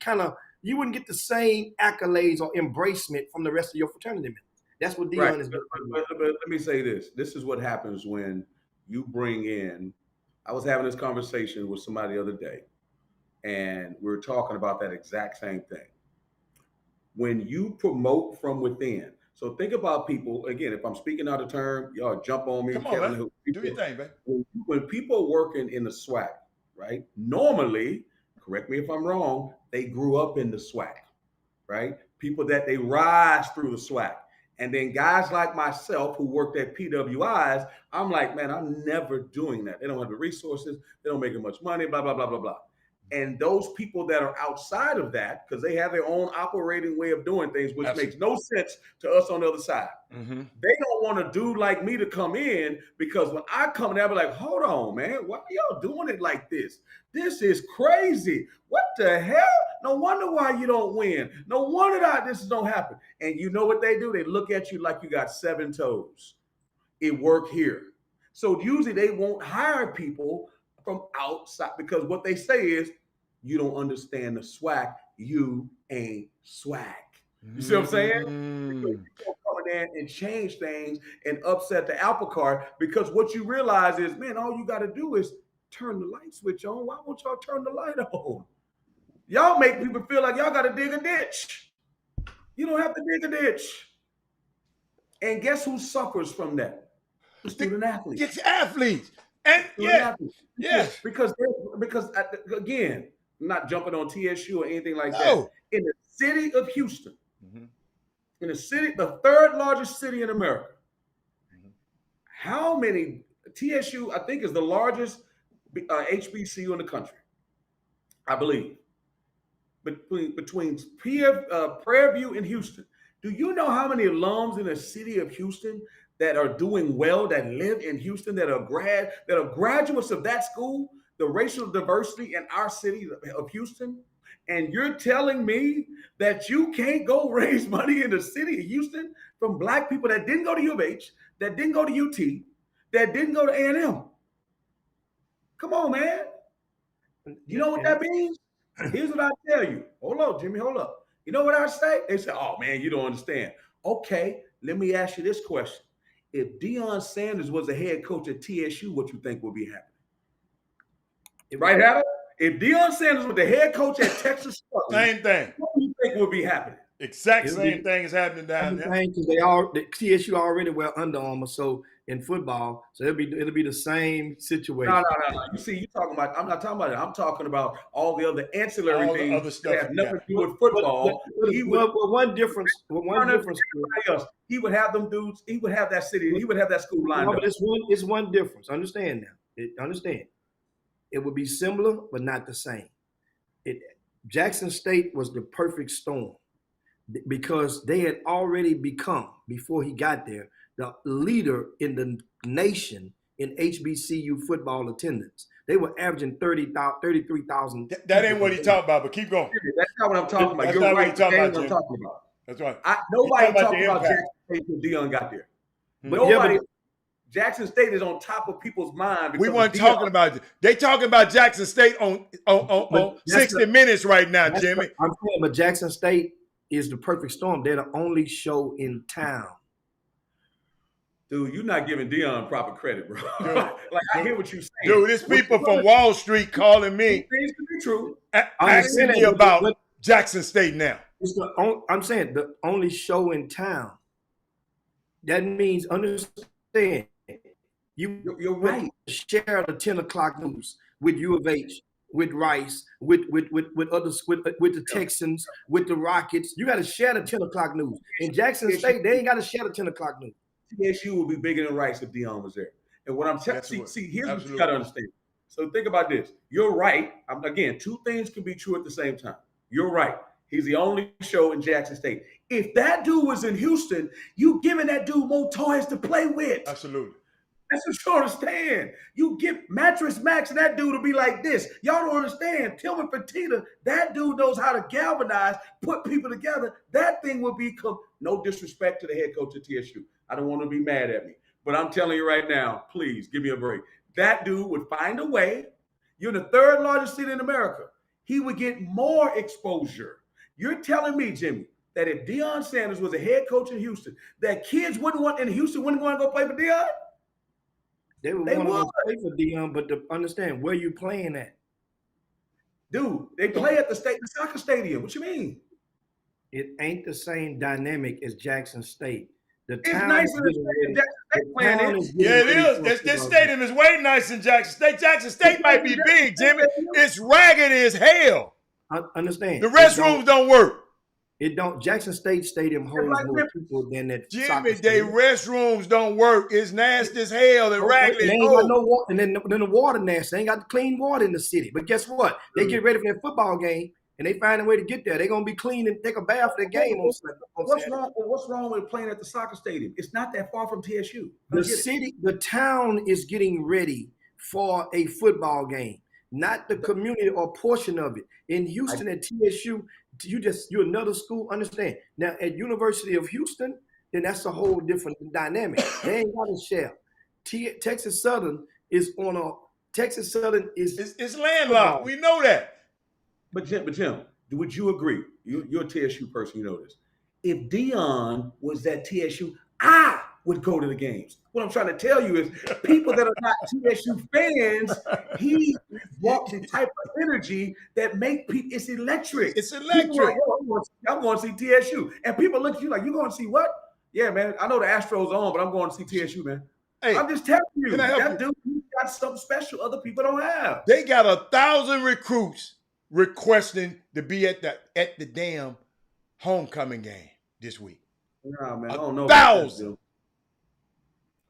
you wouldn't get the same accolades or embracement from the rest of your fraternity members. That's what Deion is doing. But let me say this. This is what happens when you bring in, I was having this conversation with somebody the other day, and we were talking about that exact same thing. When you promote from within, so think about people, again, if I'm speaking out of term, y'all jump on me. Come on, man. Do your thing, man. When people are working in the SWAC, right? Normally, correct me if I'm wrong, they grew up in the SWAC, right? People that they rise through the SWAC. And then guys like myself who worked at PWIs, I'm like, man, I'm never doing that. They don't have the resources. They don't make as much money, blah, blah, blah, blah, blah. And those people that are outside of that, because they have their own operating way of doing things, which makes no sense to us on the other side. Mm-hmm. They don't want a dude like me to come in, because when I come in, I'll be like, hold on, man, why are y'all doing it like this? This is crazy. What the hell? No wonder why you don't win. No wonder that this don't happen. And you know what they do? They look at you like you got 7 toes. It worked here. So usually they won't hire people from outside, because what they say is, you don't understand the swag. You ain't swag. You see what I'm saying? Because people coming in and change things and upset the apple cart, because what you realize is, man, all you got to do is turn the light switch on. Why won't y'all turn the light on? Y'all make people feel like y'all got to dig a ditch. You don't have to dig a ditch. And guess who suffers from that? The student athletes. It's athletes. And yes. Because again, I'm not jumping on TSU or anything like that. In the city of Houston, in the city, the 3rd largest city in America, how many TSU, I think, is the largest HBCU in the country, I believe. Between Prairie View and Houston. Do you know how many alums in the city of Houston that are doing well, that live in Houston, that are graduates of that school, the racial diversity in our city of Houston? And you're telling me that you can't go raise money in the city of Houston from Black people that didn't go to U of H, that didn't go to UT, that didn't go to A&M? Come on, man. You know what that means? Here's what I tell you. Hold on, Jimmy, hold up. You know what I say? They say, oh, man, you don't understand. Okay, let me ask you this question. If Deion Sanders was the head coach at TSU, what you think would be happening? Right, Adam? If Deion Sanders was the head coach at Texas Southern, same thing. What do you think would be happening? Exact same thing is happening down there. Because the TSU already wear Under Armour, so in football, so it'll be the same situation. No. You see, you talking about? I'm not talking about it. I'm talking about all the other ancillary things other stuff that have nothing to do with football. One difference. Else. He would have them dudes. He would have that city. He would have that school lined up. But it's one difference. Understand now. Understand. It would be similar, but not the same. Jackson State was the perfect storm, because they had already become, before he got there, the leader in the nation in HBCU football attendance. They were averaging 33,000. That ain't what he talking about, but keep going. That's not what I'm talking about. That's You're not right. what I'm talking about. That's right. Nobody talked about Jackson State when Deion got there. Nobody. Jackson State is on top of people's mind. We weren't talking about it. They talking about Jackson State on 60 Minutes right now, Jimmy. I'm saying, but Jackson State is the perfect storm. They're the only show in town. Dude, you're not giving Deion proper credit, bro. I hear what you're saying. Dude, there's people from Wall Street calling me. Things can be true. Asking me about Jackson State now. I'm saying the only show in town. That means, understand, you're right. Share the 10 o'clock news with U of H, with Rice, with others, with the Texans, with the Rockets. You got to share the 10 o'clock news. In Jackson State, they ain't got to share the 10 o'clock news. TSU would be bigger than Rice if Deion was there. And what I'm telling you, here's what you got to understand. So think about this. You're right. Again, 2 things can be true at the same time. You're right. He's the only show in Jackson State. If that dude was in Houston, you giving that dude more toys to play with. Absolutely. That's what you understand. You give Mattress Max and that dude will be like this. Y'all don't understand. Tillman Fertitta, that dude knows how to galvanize, put people together. That thing will become, no disrespect to the head coach at TSU. I don't want to be mad at me. But I'm telling you right now, please give me a break. That dude would find a way. You're the 3rd largest city in America. He would get more exposure. You're telling me, Jimmy, that if Deion Sanders was a head coach in Houston, that kids wouldn't want to go play for Deion? They would want to play for Deion, but to understand, where you playing at? Dude, they play at the soccer stadium. What you mean? It ain't the same dynamic as Jackson State. It's nicer than Jackson State playing it. Yeah, it is. This stadium is way nicer than Jackson State. Jackson State might be big, Jimmy. It's ragged as hell. I understand. The restrooms don't work. It don't. Jackson State Stadium holds more people than that. Jimmy, they restrooms don't work. It's nasty as hell. The raggedy. They ain't got no water, and then the water nasty. They ain't got clean water in the city. But guess what? They get ready for their football game, and they find a way to get there. They're gonna be clean and take a bath for their game on Sunday. What's wrong with playing at the soccer stadium? It's not that far from TSU. The town is getting ready for a football game, not the community or portion of it. In Houston at TSU, you're another school. Understand now at University of Houston, then that's a whole different dynamic. They ain't got a share. Texas Southern is on a Texas Southern is it's landlocked. We know that. But Jim, would you agree? You're a TSU person. You know this. If Deion was at TSU, I would go to the games. What I'm trying to tell you is people that are not TSU fans, he walks the type of energy that make people, it's electric. It's electric. Like, I'm going to see TSU. And people look at you like, you going to see what? Yeah, man, I know the Astros on, but I'm going to see TSU, man. Hey, I'm just telling you, that dude, he's got something special other people don't have. They got 1,000 recruits requesting to be at the damn homecoming game this week. Nah, man, I don't know. 1,000.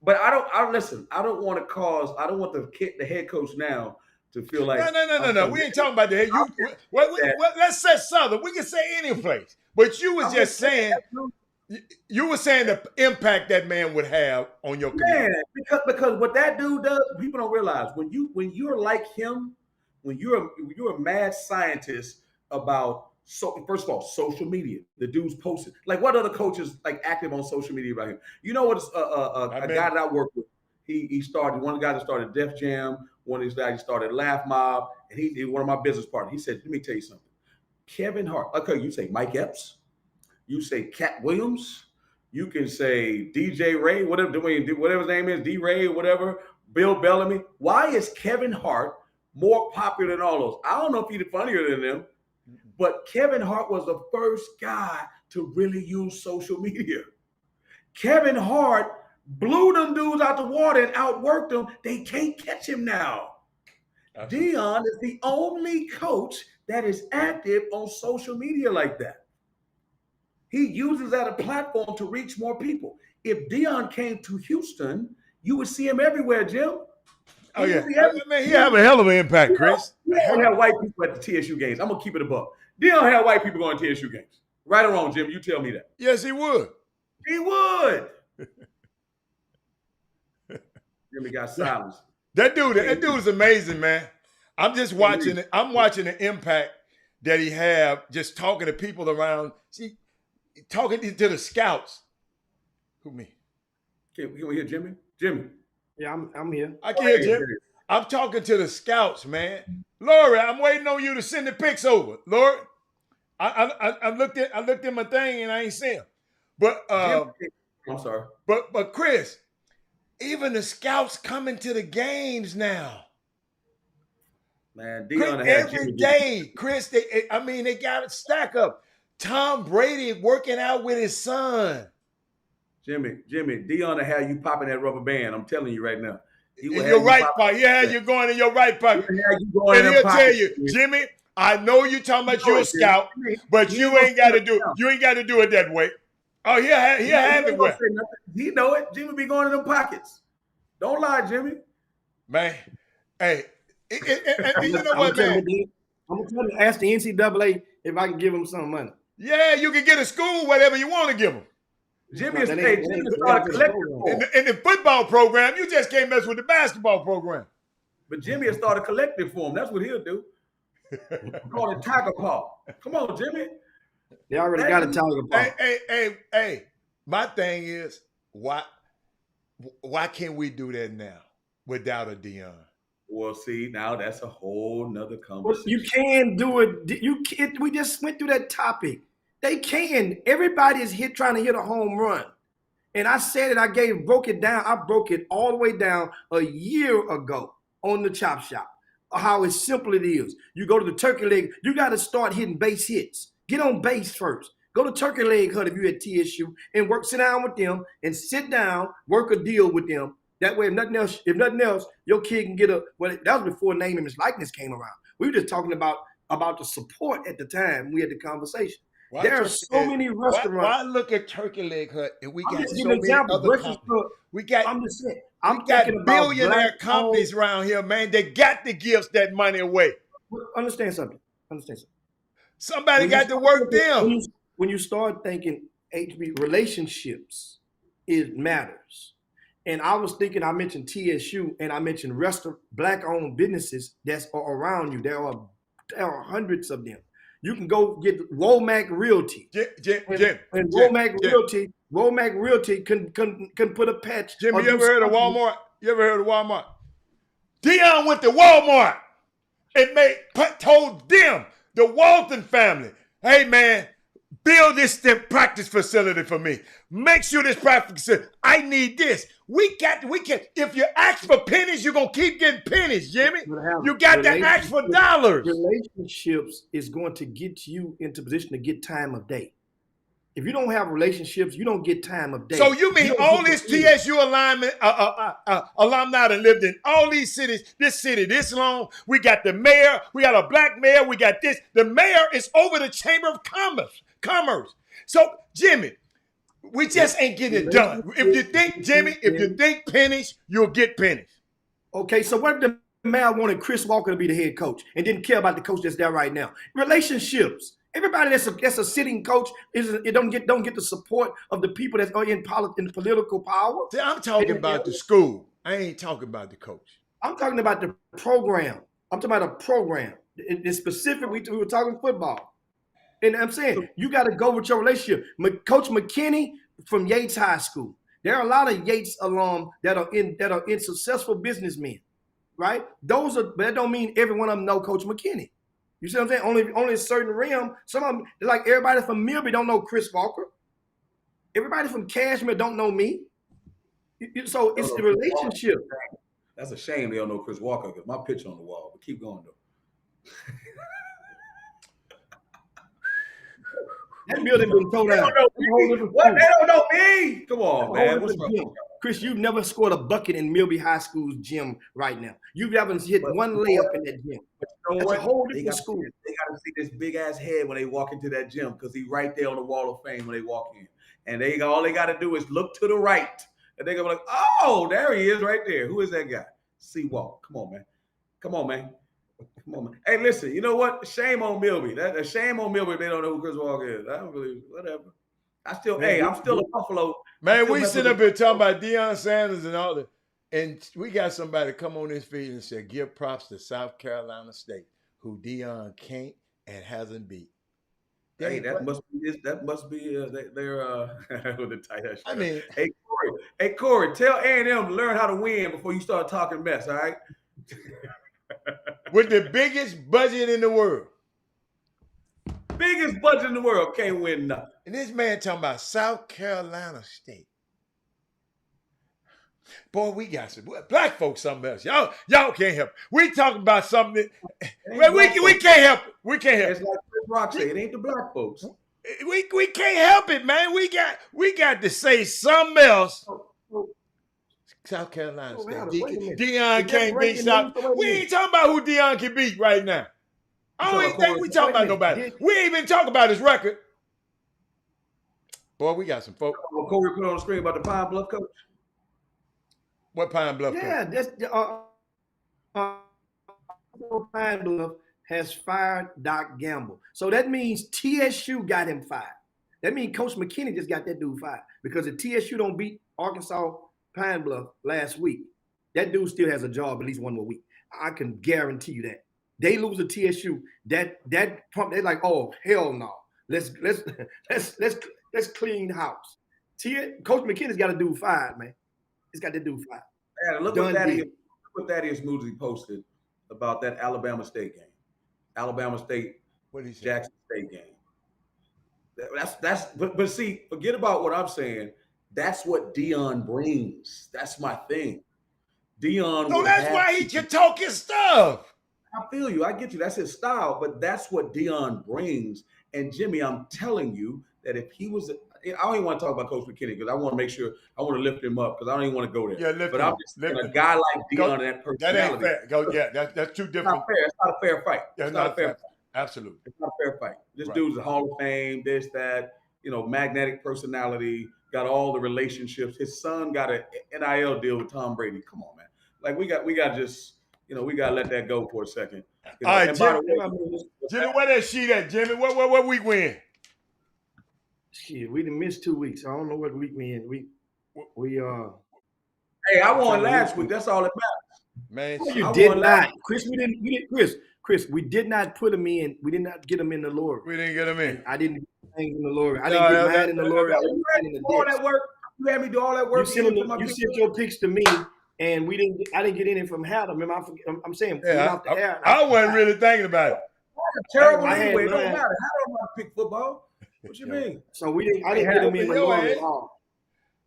But I don't want to cause. I don't want the head coach now to feel like. No. We ain't talking about the head. Let's say Southern. We can say any place. But you was just saying. You were saying the impact that man would have on your community. Man, because what that dude does, people don't realize when you're like him, when you're a mad scientist about. So first of all, social media. The dude's posted. Like what other coaches like active on social media about him? You know what? A guy that I work with. He started one of the guys that started Def Jam. One of these guys started Laugh Mob, and he one of my business partners. He said, "Let me tell you something." Kevin Hart. Okay, you say Mike Epps. You say Cat Williams. You can say DJ Ray, whatever his name is, D Ray, whatever. Bill Bellamy. Why is Kevin Hart more popular than all those? I don't know if he's funnier than them. But Kevin Hart was the first guy to really use social media. Kevin Hart blew them dudes out the water and outworked them. They can't catch him now. Deion is the only coach that is active on social media like that. He uses that as a platform to reach more people. If Deion came to Houston, you would see him everywhere, Jim. Oh, yeah. Man, he have a hell of an impact, Chris. We don't have white people at the TSU games. I'm going to keep it a buck. Deion have white people going to TSU games. Right or wrong, Jim? You tell me that. Yes, he would. He would. Jimmy got silence. That dude is amazing, man. I'm just watching it. I'm watching the impact that he have just talking to people around. See, talking to the scouts. Who, me? Can we hear Jimmy? Jimmy. Yeah, I'm here. I can hear Jimmy. I'm talking to the scouts, man. Lori, I'm waiting on you to send the pics over. Lori, I looked at my thing and I ain't see him. But I'm sorry. But Chris, even the scouts coming to the games now. Man, Deion every day, Chris. They got a stack up. Tom Brady working out with his son. Jimmy, Deion will have you popping that rubber band. I'm telling you right now. In your right pocket. Yeah, you're going in your right pocket. And he'll tell you, Jimmy, I know you're talking about you're a scout, but you ain't got to do it. You ain't got to do it that way. Oh, he'll have it well. He know it. Jimmy be going in them pockets. Don't lie, Jimmy. Man, hey, and you know what, man? I'm going to ask the NCAA if I can give him some money. Yeah, you can get a school whatever you want to give them. Jimmy started collecting form. In the football program, you just can't mess with the basketball program. But Jimmy has started collecting for him. That's what he'll do. Call it Tiger Paw. Come on, Jimmy. They already got a Tiger Paw. Hey. My thing is, why can't we do that now without a Deion? Well, see, now that's a whole nother conversation. You can do it. You can't. We just went through that topic. They can. Everybody is trying to hit a home run. And I said it, I broke it down. I broke it all the way down a year ago on the Chop Shop. How simple it is. You go to the turkey leg, you got to start hitting base hits. Get on base first. Go to turkey leg hut if you're at TSU and sit down with them and work a deal with them. That way, if nothing else, your kid can get that was before name and likeness came around. We were just talking about the support at the time we had the conversation. There are so many restaurants. Why look at Turkey Leg Hut and we I'm got just so giving many examples. other Breakfast companies? Club. We got I'm just saying. we I'm got thinking about billionaire companies around here, man. They got to give that money away. Understand something. Somebody got to work them. When you start thinking HB relationships, it matters. And I was thinking, I mentioned TSU and I mentioned Black-owned businesses that are around you. There are hundreds of them. You can go get Womack Realty. Womack Realty can put a patch. Jimmy, you ever heard of Walmart? Deion went to Walmart and told them, the Walton family, hey man, build this practice facility for me. Make sure this practice facility, I need this. We can, if you ask for pennies, you're going to keep getting pennies, Jimmy. You got to ask for dollars. Relationships is going to get you into position to get time of day. If you don't have relationships, you don't get time of day. So you mean all this TSU alumni that lived in all these cities, this long, we got the mayor, we got a black mayor, we got this. The mayor is over the Chamber of Commerce. So, Jimmy, we just ain't getting it done. If you think, Jimmy, if you think pennies, you'll get pennies. Okay, so what if the mayor wanted Chris Walker to be the head coach and didn't care about the coach that's there right now? Relationships. Everybody that's a sitting coach don't get the support of the people that are in political power. See, I'm talking about the school. I ain't talking about the coach. I'm talking about the program. I'm talking about a program. It's specific. We were talking football. And I'm saying you got to go with your relationship. Coach McKinney from Yates High School. There are a lot of Yates alum that are in successful businessmen, right? But that don't mean every one of them know Coach McKinney. You see what I'm saying? Only a certain realm. Some of them, like everybody from Milby don't know Chris Walker. Everybody from Cashmere don't know me. So it's the relationship. That's a shame they don't know Chris Walker because my picture on the wall. But keep going though. That building been towed down. They don't know me. Come on, man. What's wrong? Chris, you've never scored a bucket in Milby High School's gym right now. You haven't hit one layup in that gym. That's a whole different school. They got to see this big ass head when they walk into that gym because he's right there on the wall of fame when they walk in. And all they got to do is look to the right. And they're going to be like, oh, there he is right there. Who is that guy? Seawalk. Come on, man. Come on, man. Hey, listen, you know what? Shame on Milby. Shame on Milby if they don't know who Chris Walker is. I don't believe it. Whatever. I'm still a Buffalo. Man, we sit up here talking about Deion Sanders and all that. And we got somebody come on this feed and say, give props to South Carolina State, who Deion can't and hasn't beat. Hey, that must be they're with the tight ass. I mean, hey Corey, tell A&M to learn how to win before you start talking mess, all right? With the biggest budget in the world. Biggest budget in the world, can't win nothing. And this man talking about South Carolina State. Boy, we got some black folks something else. Y'all can't help it. We talking about something that we can't help it. We can't help it. It's like Chris Rock said, it ain't the black folks. We can't help it, man. We got to say something else. South Carolina State. Deion can't beat South. We ain't talking about who Deion can beat right now. I don't even think we talking about nobody. We ain't even talking about his record. Boy, we got some folks. Corey put on the screen about the Pine Bluff coach. What Pine Bluff? Yeah, that's Pine Bluff has fired Doc Gamble. So that means TSU got him fired. That means Coach McKinney just got that dude fired because if TSU don't beat Arkansas Pine Bluff last week, that dude still has a job at least one more week. I can guarantee you that. They lose to TSU. That they're like, oh hell no. Let's clean the house. Coach McKinney's got to do fired, man. He's got to do fired. Yeah, look what Thaddeus Moody posted about that Alabama State game. Alabama State, Jackson State game. But see, forget about what I'm saying. That's what Deion brings. That's my thing. Deion. No, that's why he can talk his stuff. I feel you. I get you. That's his style. But that's what Deion brings. And Jimmy, I'm telling you that if he was, I don't even want to talk about Coach McKinney because I want to make sure I want to lift him up because I don't even want to go there. Yeah, but I'm just saying a guy like Deion and that personality. That ain't fair. That's too different. It's not fair. It's not a fair fight. It's not a fair fight. Absolutely. It's not a fair fight. This Right. dude's a Hall of Fame, this, that, magnetic personality, got all the relationships. His son got an NIL deal with Tom Brady. Come on, man. Like we got just, we got to let that go for a second. All right, and by the Jimmy, where that sheet at, Jimmy? What week we in? Shit, we done missed 2 weeks. I don't know what week we in. Hey, I won last week. That's all that matters. Man, You did not, Chris. We didn't. Chris, we did not put him in. We did not get him in the lottery. we didn't get him in. I didn't get things in the lottery. I didn't get mine in the lottery. I didn't get mine in the all ditch. that work. You had me do all that work. You sent your picks to me, and we didn't. I didn't get any from Hatter. Remember, I'm saying off the air. I wasn't really thinking about it. Terrible I had anyway. It don't mine. matter. I don't want to pick football. What you mean? So we didn't. I didn't get him in the lottery at all.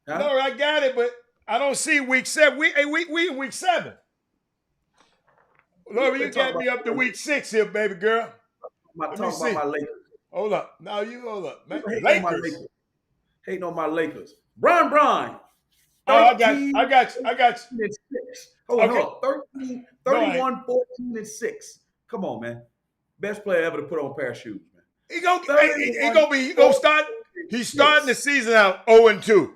Huh? No, I got it, but I don't see week 7. We in week 7. Laura, you got me up to week 6 here, baby girl. I'm talking about my Lakers. Hold up. Now you hold up. Man, Lakers. Hating on my Lakers. Bron. Oh, I got you. 6. Hold Okay. on. 13, 31, 14, and 6. Come on, man. Best player ever to put on a pair of shoes, man. He gonna start. He's starting the season out 0-2.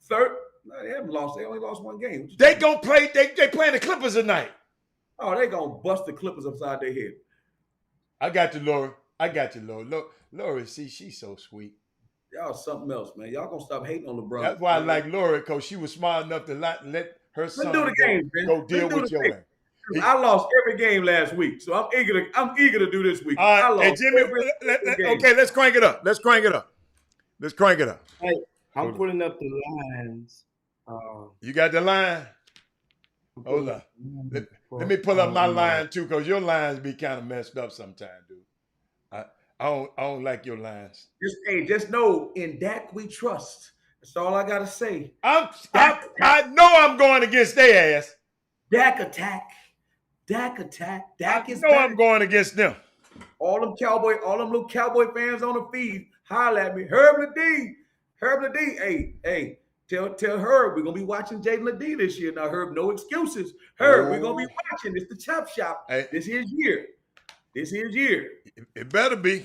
No, they haven't lost. They only lost one game. They gonna play. They playing the Clippers tonight. Oh, they gonna bust the Clippers upside their head. I got you, Laura. Laura, see, she's so sweet. Y'all something else, man. Y'all gonna stop hating on LeBron. That's why I like Laura, because she was smart enough to let her son Let's do the game, man. go deal Let's do with the your game. ass. I lost every game last week, so I'm eager to do this week. All right, I lost hey, Jimmy. Okay, let's crank it up. Hey, I'm putting up the lines. You got the line? Hold on. Let me pull up my line too, because your lines be kind of messed up sometimes, dude. I don't like your lines. Just know, in Dak we trust. That's all I gotta say. I know I'm going against their ass. Dak attack. Dak is I know I'm going against them. all them little Cowboy fans on the feed, holler at me. Herb Ladee. Hey, tell Herb we're gonna be watching Jaden Ladee this year. Now, Herb, no excuses. Herb, we're gonna be watching. It's the chop shop. Hey. This is his year. It better be.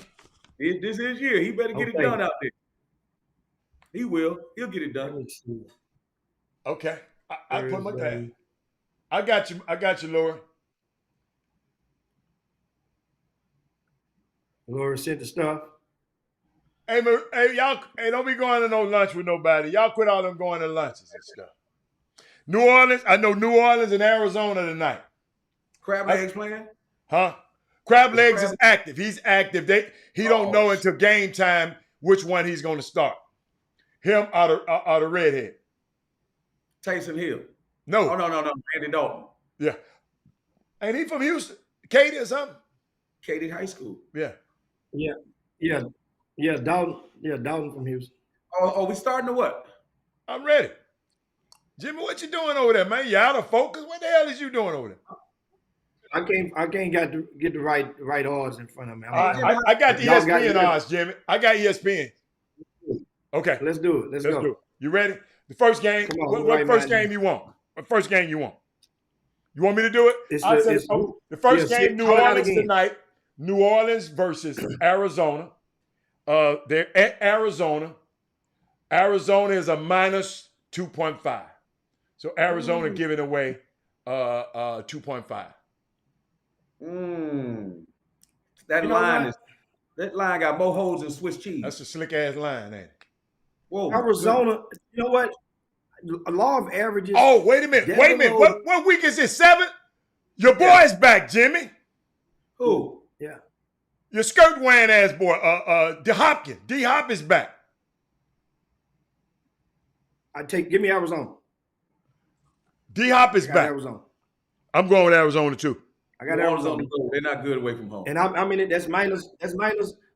This is his year. He better get it done out there. He will. He'll get it done. Okay. I put my down. I got you, Laura. Laura sent the stuff. Hey, y'all, don't be going to no lunch with nobody. Y'all quit all them going to lunches and stuff. New Orleans, I know New Orleans and Arizona tonight. Crab legs playing? Huh? Crab Legs is active. He's active. He don't know until game time which one he's going to start. Him or the redhead. Taysom Hill. No. Oh, no. Andy Dalton. Yeah. Ain't he from Houston? Katy or something? Katy High School. Yeah. Dalton from Houston. Oh, we starting to what? I'm ready. Jimmy, what you doing over there, man? You out of focus? What the hell is you doing over there? I can't get the right odds in front of me. I got the ESPN odds, Jimmy. I got ESPN. Okay. Let's do it. Let's go. Do it. You ready? The first game. What first game you want? What first game you want? You want me to do it? The first game, New Orleans tonight. New Orleans versus Arizona. They're at Arizona. Arizona is a minus 2.5. So Arizona giving away 2.5. That line got more holes than Swiss cheese. That's a slick ass line, ain't it? Whoa, Arizona, you know what? A law of averages. Oh, wait a minute. What week is this? 7? Your boy's back, Jimmy. Who? Yeah. Your skirt wearing ass boy, D Hop is back. Give me Arizona. D Hop is back. Arizona. I'm going with Arizona too. I got Arizona. They're not good away from home. And I'm in it. That's minus.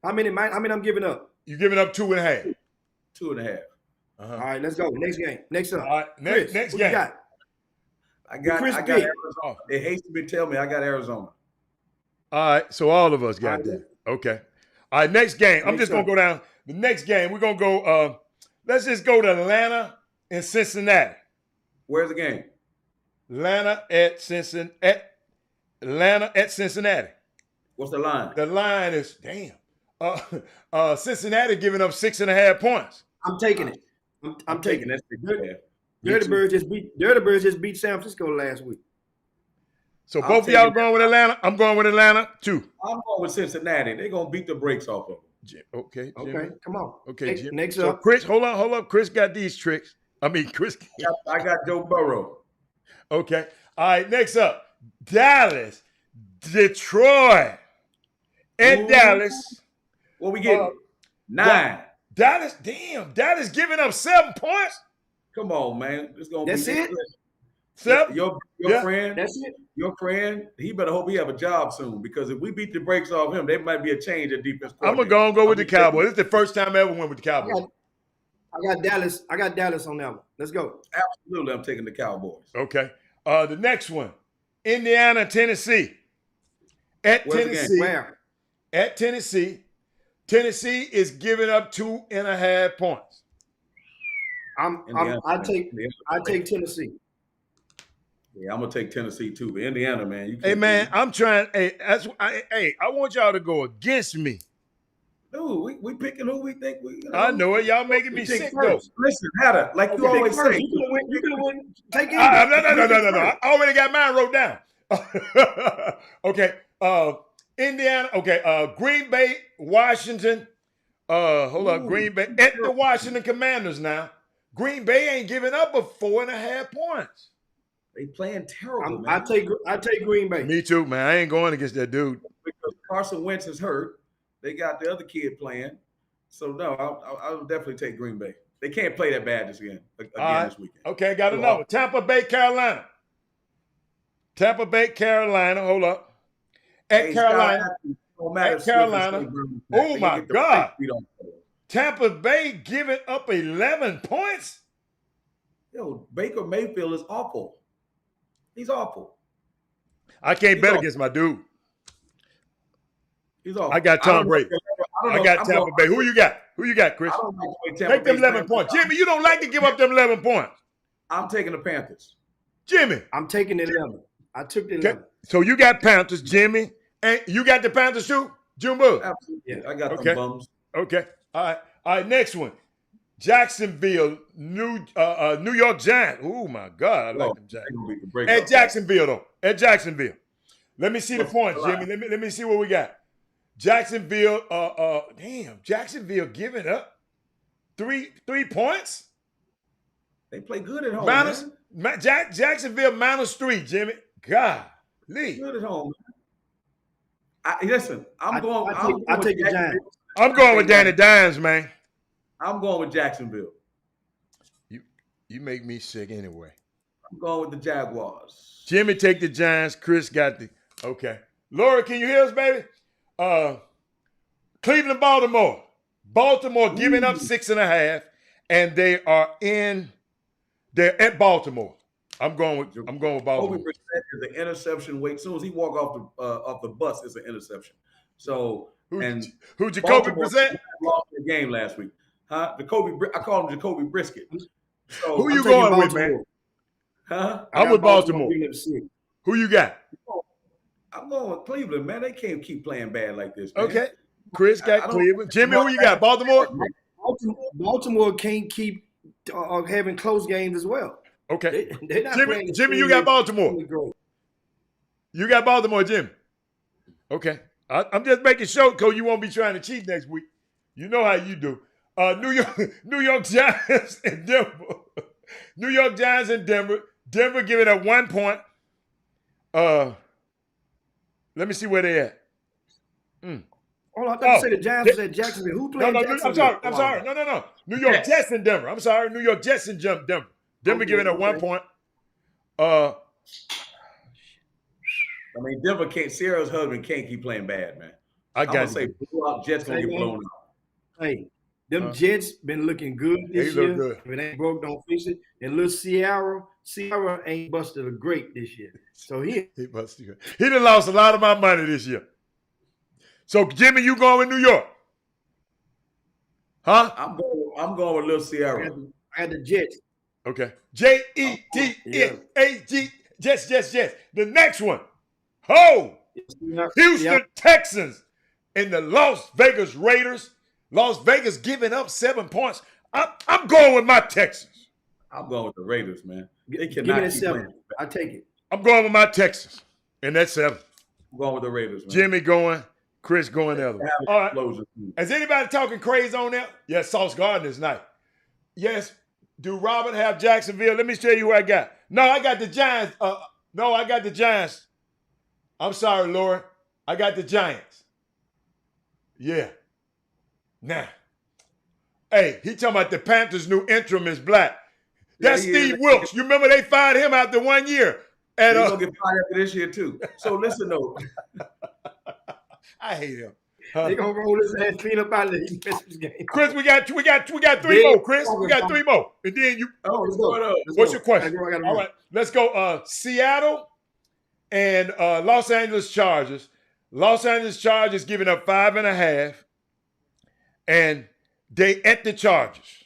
How many I'm giving up? You're giving up 2.5. 2.5. All right, let's go. Next game. Next up. All right, next what game. You got? I got Arizona. It hates to be tell me I got Arizona. All right, so all of us got that. Okay. All right, next game. I'm just going to go down. The next game, we're going to go, let's just go to Atlanta and Cincinnati. Where's the game? Atlanta at Cincinnati. What's the line? The line is damn. Cincinnati giving up 6.5 points. I'm taking it. I'm taking it. That. Dirty Birds just beat San Francisco last week. So both of y'all going with Atlanta. I'm going with Atlanta too. I'm going with Cincinnati. They're gonna beat the brakes off of them. Okay. Jimmy. Okay, come on. Okay, Jim. Next so up. Chris, hold on. Chris got these tricks. I mean, Chris. I got Joe Burrow. Okay. All right. Next up, Dallas, Detroit, and Dallas. What we getting? 9. Dallas. Damn. Dallas giving up 7 points. Come on, man. It's gonna That's be it. 7. Your friend. That's it. Your friend. He better hope he have a job soon because if we beat the brakes off him, there might be a change at defense. I'm gonna go with the Cowboys. This is the first time I ever went with the Cowboys. I got Dallas. I got Dallas on that one. Let's go. Absolutely, I'm taking the Cowboys. Okay. The next one, Indiana, Tennessee. At Where's the game? Tennessee. Where? At Tennessee. Tennessee is giving up 2.5 points. I take Tennessee. Yeah, I'm gonna take Tennessee too. But Indiana, man, you can't. Hey man, I'm trying. Hey, I want y'all to go against me. Dude, we picking who we think we. I know it. Y'all making me sick though. Listen, Hatter, like you always say. You can win. Take it. No. I already got mine wrote down. Okay. Indiana. Okay. Green Bay, Washington. Hold on. Green Bay at the Washington Commanders now. Green Bay ain't giving up but 4.5 points. They playing terrible, man. I take Green Bay. Me too, man. I ain't going against that dude. Because Carson Wentz is hurt. They got the other kid playing. So, no, I'll definitely take Green Bay. They can't play that bad this weekend. This weekend. Okay, got another. Tampa Bay, Carolina. Tampa Bay, Carolina. Hold up. At Carolina. At Carolina. Oh, my God. Tampa Bay giving up 11 points? Yo, Baker Mayfield is awful. He's awful. I can't bet against my dude. He's awful. I got Tom Brady. I got Tampa Bay. Who you got? Who you got, Chris? Take them 11 points. Jimmy, you don't like to give up them 11 points. I'm taking the Panthers. Jimmy. I'm taking the 11. I took the 11. So you got Panthers, Jimmy. And you got the Panthers too? Jumbo? Absolutely. Yeah, I got them bums. Okay. All right, next one. Jacksonville, New York Giants. Oh, my God. I like them Giants. At Jacksonville, though. At Jacksonville. Let me see the points, Jimmy. Let me see what we got. Jacksonville, Jacksonville giving up 3 points? They play good at home. Jacksonville -3, Jimmy. God. Good at home. Listen, I'm going take the Giants. I'm going with Danny Dimes, man. I'm going with Jacksonville. You make me sick anyway. I'm going with the Jaguars. Jimmy take the Giants. Chris got the okay. Laura, can you hear us, baby? Cleveland, Baltimore. Baltimore giving up 6.5, and they're at Baltimore. I'm going with Baltimore. Jacoby Brissett is an interception wait. As soon as he walk off the bus, it's an interception. So who Jacoby Brissett lost the game last week? Huh? I call him Jacoby Brisket. So, who you going with, man? Huh? I'm with Baltimore. Who you got? I'm going with Cleveland, man. They can't keep playing bad like this, man. Okay. Chris got Cleveland. Jimmy, who you got? Baltimore? Baltimore can't keep having close games as well. Okay. They're not Jimmy, you got Baltimore. You got Baltimore, Jimmy. Okay. I'm just making sure, Coach, you won't be trying to cheat next week. You know how you do. New York Giants and Denver. New York Giants and Denver. Denver giving up 1 point. Let me see where they at. Hold on, I thought you said the Giants was at Jacksonville. Who played Jacksonville? I'm sorry. No. New York Jets and Denver. I'm sorry. New York Jets and Denver. Denver giving up 1 point. Denver can't. Sierra's husband can't keep playing bad, man. I'm gonna say blowout Jets gonna get blown out. Hey, them Jets been looking good this year. Good. If it ain't broke, don't fix it. And little Sierra ain't busted a great this year. So he busted. He done lost a lot of my money this year. So Jimmy, you going with New York? Huh? I'm going with little Sierra. I had the Jets. Okay. J-E-T-S-A-G. Jets. The next one. Ho! Houston Texans and the Las Vegas Raiders. Las Vegas giving up 7 points. I'm going with my Texans. I'm going with the Raiders, man. They Give cannot me that keep 7. playing. I take it. I'm going with my Texans. And that's 7. I'm going with the Raiders, man. Jimmy going, Chris going the other way. All right. Explosion. Is anybody talking crazy on that? Yes, Sauce Gardner's night. Yes. Do Robert have Jacksonville? Let me tell you who I got. No, I got the Giants. No, I got the Giants. I'm sorry, Laura. I got the Giants. Yeah. Nah. Hey, he talking about the Panthers' new interim is black. That's Steve Wilkes. You remember they fired him after 1 year. He's going to get fired after this year, too. So listen, though. I hate him. They gonna roll his ass clean up out of the Christmas game. Chris, we got 3 more. Chris, we got 3 more, and then you. Oh, let's go. What's your question? All right, let's go. Seattle and Los Angeles Chargers. Los Angeles Chargers giving up 5.5, and they at the Chargers.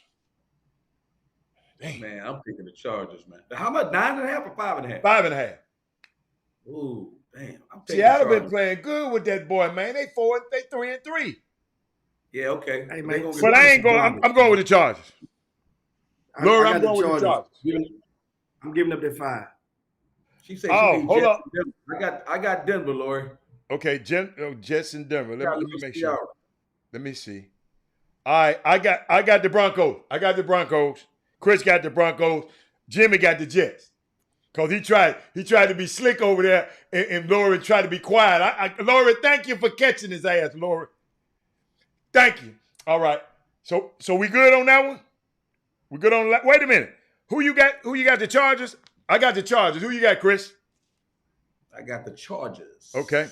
Dang. Man, I'm picking the Chargers, man. How much? 9.5 or 5.5? 5.5. Ooh. Damn, Seattle been playing good with that boy, man. They 3-3. Yeah, okay. Hey, man, but I ain't going. I'm going with the Chargers. Laura, I'm going with the Chargers. I'm giving up that 5. She said, hold up. I got Denver, Lori. Okay, Jets in Denver. Let me make sure. Let me see. All right, I got the Broncos. I got the Broncos. Chris got the Broncos. Jimmy got the Jets. Because he tried to be slick over there, and Lori tried to be quiet. Lori, thank you for catching his ass, Lori. Thank you. All right. So we good on that one? We good on that? Wait a minute. Who you got? Who you got? The Chargers? I got the Chargers. Who you got, Chris? I got the Chargers. Okay.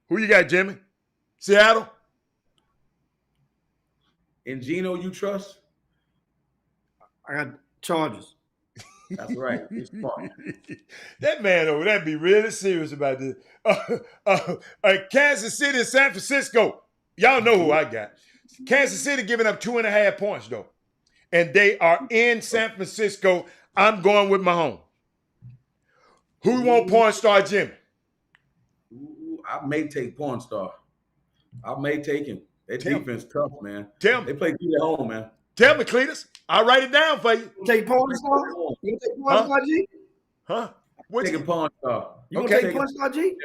Who you got, Jimmy? Seattle? And Geno, you trust? I got Chargers. That's right. He's smart. That man over there be really serious about this. Kansas City and San Francisco. Y'all know who I got. Kansas City giving up 2.5 points, though. And they are in San Francisco. I'm going with Mahomes. Who want porn star Jimmy? Ooh, I may take porn star. I may take him. Their defense tough, man. Tell me. They play good at home, man. Tell me, Cletus. I'll write it down for you. Take porn star? You take porn star, G? Huh? What taking porn star? You gonna take porn star, G?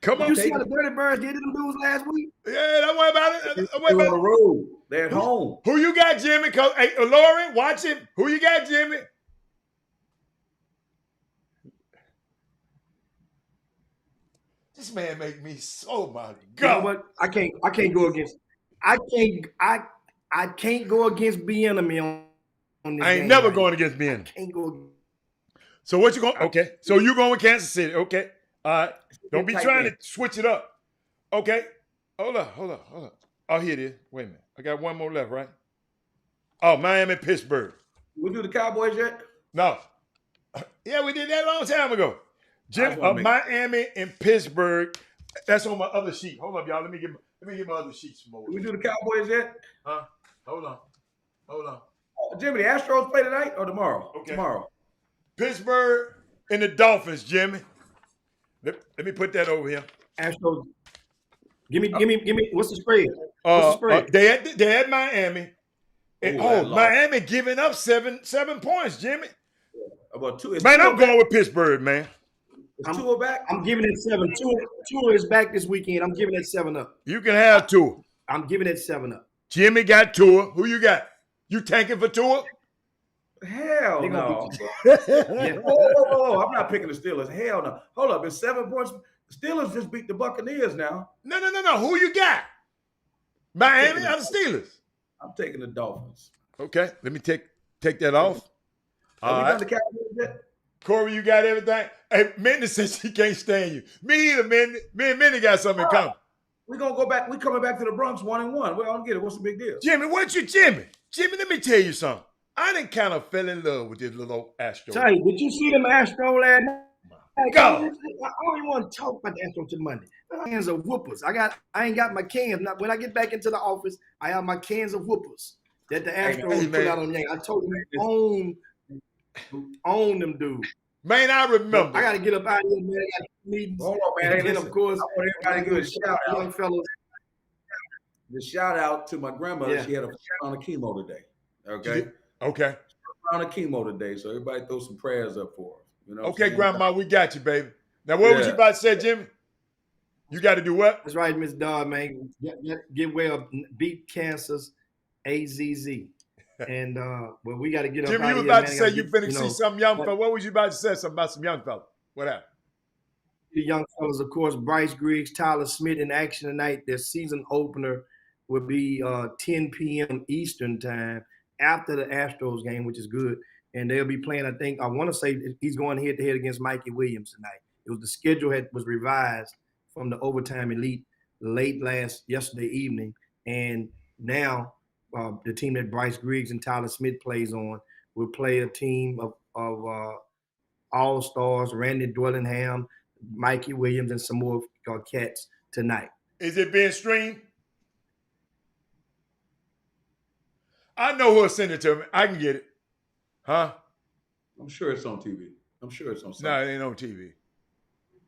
Come on. You see how the Dirty Birds did to them dudes last week? Yeah, don't worry about it. They're on the road. They're at home. Who you got, Jimmy? Hey, Lauren, watch him. Who you got, Jimmy? This man make me so my God. You know what? I can't go against. I can't go against Bieniemy on this. I ain't never going against Bieniemy. Can't go. So what you going? Okay. So you going with Kansas City? Okay. All right. Don't be trying to switch it up. Okay. Hold on. Oh, here it is. Wait a minute. I got one more left, right? Oh, Miami, Pittsburgh. We do the Cowboys yet? No. Yeah, we did that a long time ago. Miami and Pittsburgh. That's on my other sheet. Hold up, y'all. Let me get my other sheets more. Did we do the Cowboys yet? Huh? Hold on. Jimmy, the Astros play tonight or tomorrow? Okay. Tomorrow. Pittsburgh and the Dolphins, Jimmy. Let me put that over here. Astros. Give me. What's the spread? What's the spread? They had Miami. And, Miami giving up seven points, Jimmy. About 2. Man, I'm going with Pittsburgh, man. Is Tua back? I'm giving it 7. Tua is back this weekend. I'm giving it 7 up. You can have Tua. I'm giving it 7 up. Jimmy got Tua. Who you got? You tanking for Tua? Hell no. Whoa. I'm not picking the Steelers. Hell no. Hold up. It's 7 points. The Steelers just beat the Buccaneers now. No. Who you got? Miami or the Steelers? I'm taking the Dolphins. Okay. Let me take that off. Have we done the Cowboys yet? Corey, you got everything? Hey, Mindy says she can't stand you. Me either, Mindy. Me and Mindy got something in common. We're going to go back. We're coming back to the Bronx 1-1. Well, I don't get it. What's the big deal? Jimmy, Jimmy? Jimmy, let me tell you something. I done kind of fell in love with this little Astro. Tell you, did you see them Astro last night? God. I don't even want to talk about the Astro till Monday. My cans of whoopers. I ain't got my cans. Now, when I get back into the office, I have my cans of whoopers that the Astros put out on there. I told you, own them dudes. Man, I remember. I got to get up out of here, man. I got meetings. Hold on, man. Hey, And then, listen, of course, I want everybody to give a shout young out. fellows. The shout out to my grandmother. Yeah. She had a first round of chemo today. Okay. Okay. First round of chemo today. So everybody throw some prayers up for her. You know. Okay, Grandma, we got you, baby. Now, what was you about to say, Jimmy? You got to do what? That's right, Miss Dodd, man. Get well, beat cancer's AZZ. And well, we got to get up Jimmy, out you of was here, about to man. say you finna see some young fella. What was you about to say? Something about some young fella. What happened? The young fellas, of course, Bryce Griggs, Tyler Smith in action tonight. Their season opener will be 10 p.m. Eastern time after the Astros game, which is good. And they'll be playing, I want to say he's going head-to-head against Mikey Williams tonight. It was the schedule was revised from the Overtime Elite yesterday evening. And now the team that Bryce Griggs and Tyler Smith plays on will play a team of all-stars, Randy Dwellingham, Mikey Williams, and some more cats tonight. Is it being streamed? I know who'll send it to me. I can get it. Huh? I'm sure it's on TV. I'm sure it's on. No, it ain't on TV.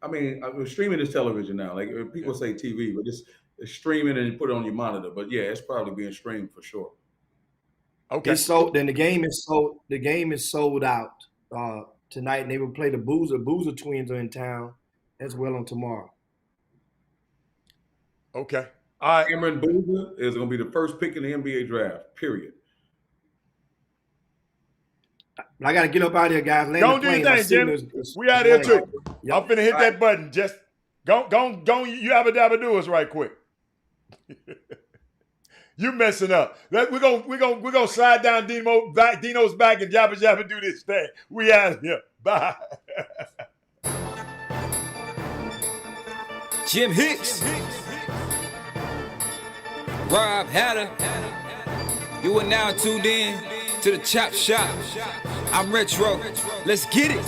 I mean, streaming is television now. Like people say TV, but it's streaming and you put it on your monitor. But yeah, it's probably being streamed for sure. Okay. It's sold. Then the game is sold. The game is sold out tonight, and they will play the Boozer. Boozer twins are in town as well on tomorrow. Okay. All right. Cameron Boozer is going to be the first pick in the NBA draft. Period. I got to get up out of here, guys. Don't do your thing, Jim. We out here too. Yep. I'm finna hit that button. Just go. You have a dabba do us right quick. You messing up. We're gonna slide down Dino's back and Jabba do this thing. We out here. Bye. Jim Hicks, Rob Hatter. You are now tuned in to the Chop Shop. I'm Retro. Let's get it.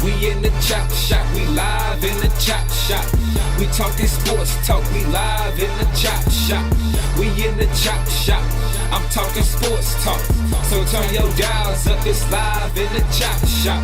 We in the Chop Shop. We live in the Chop Shop. We talking sports talk. We live in the Chop Shop. We in the Chop Shop. I'm talking sports talk. So turn your dials up. It's live in the Chop Shop.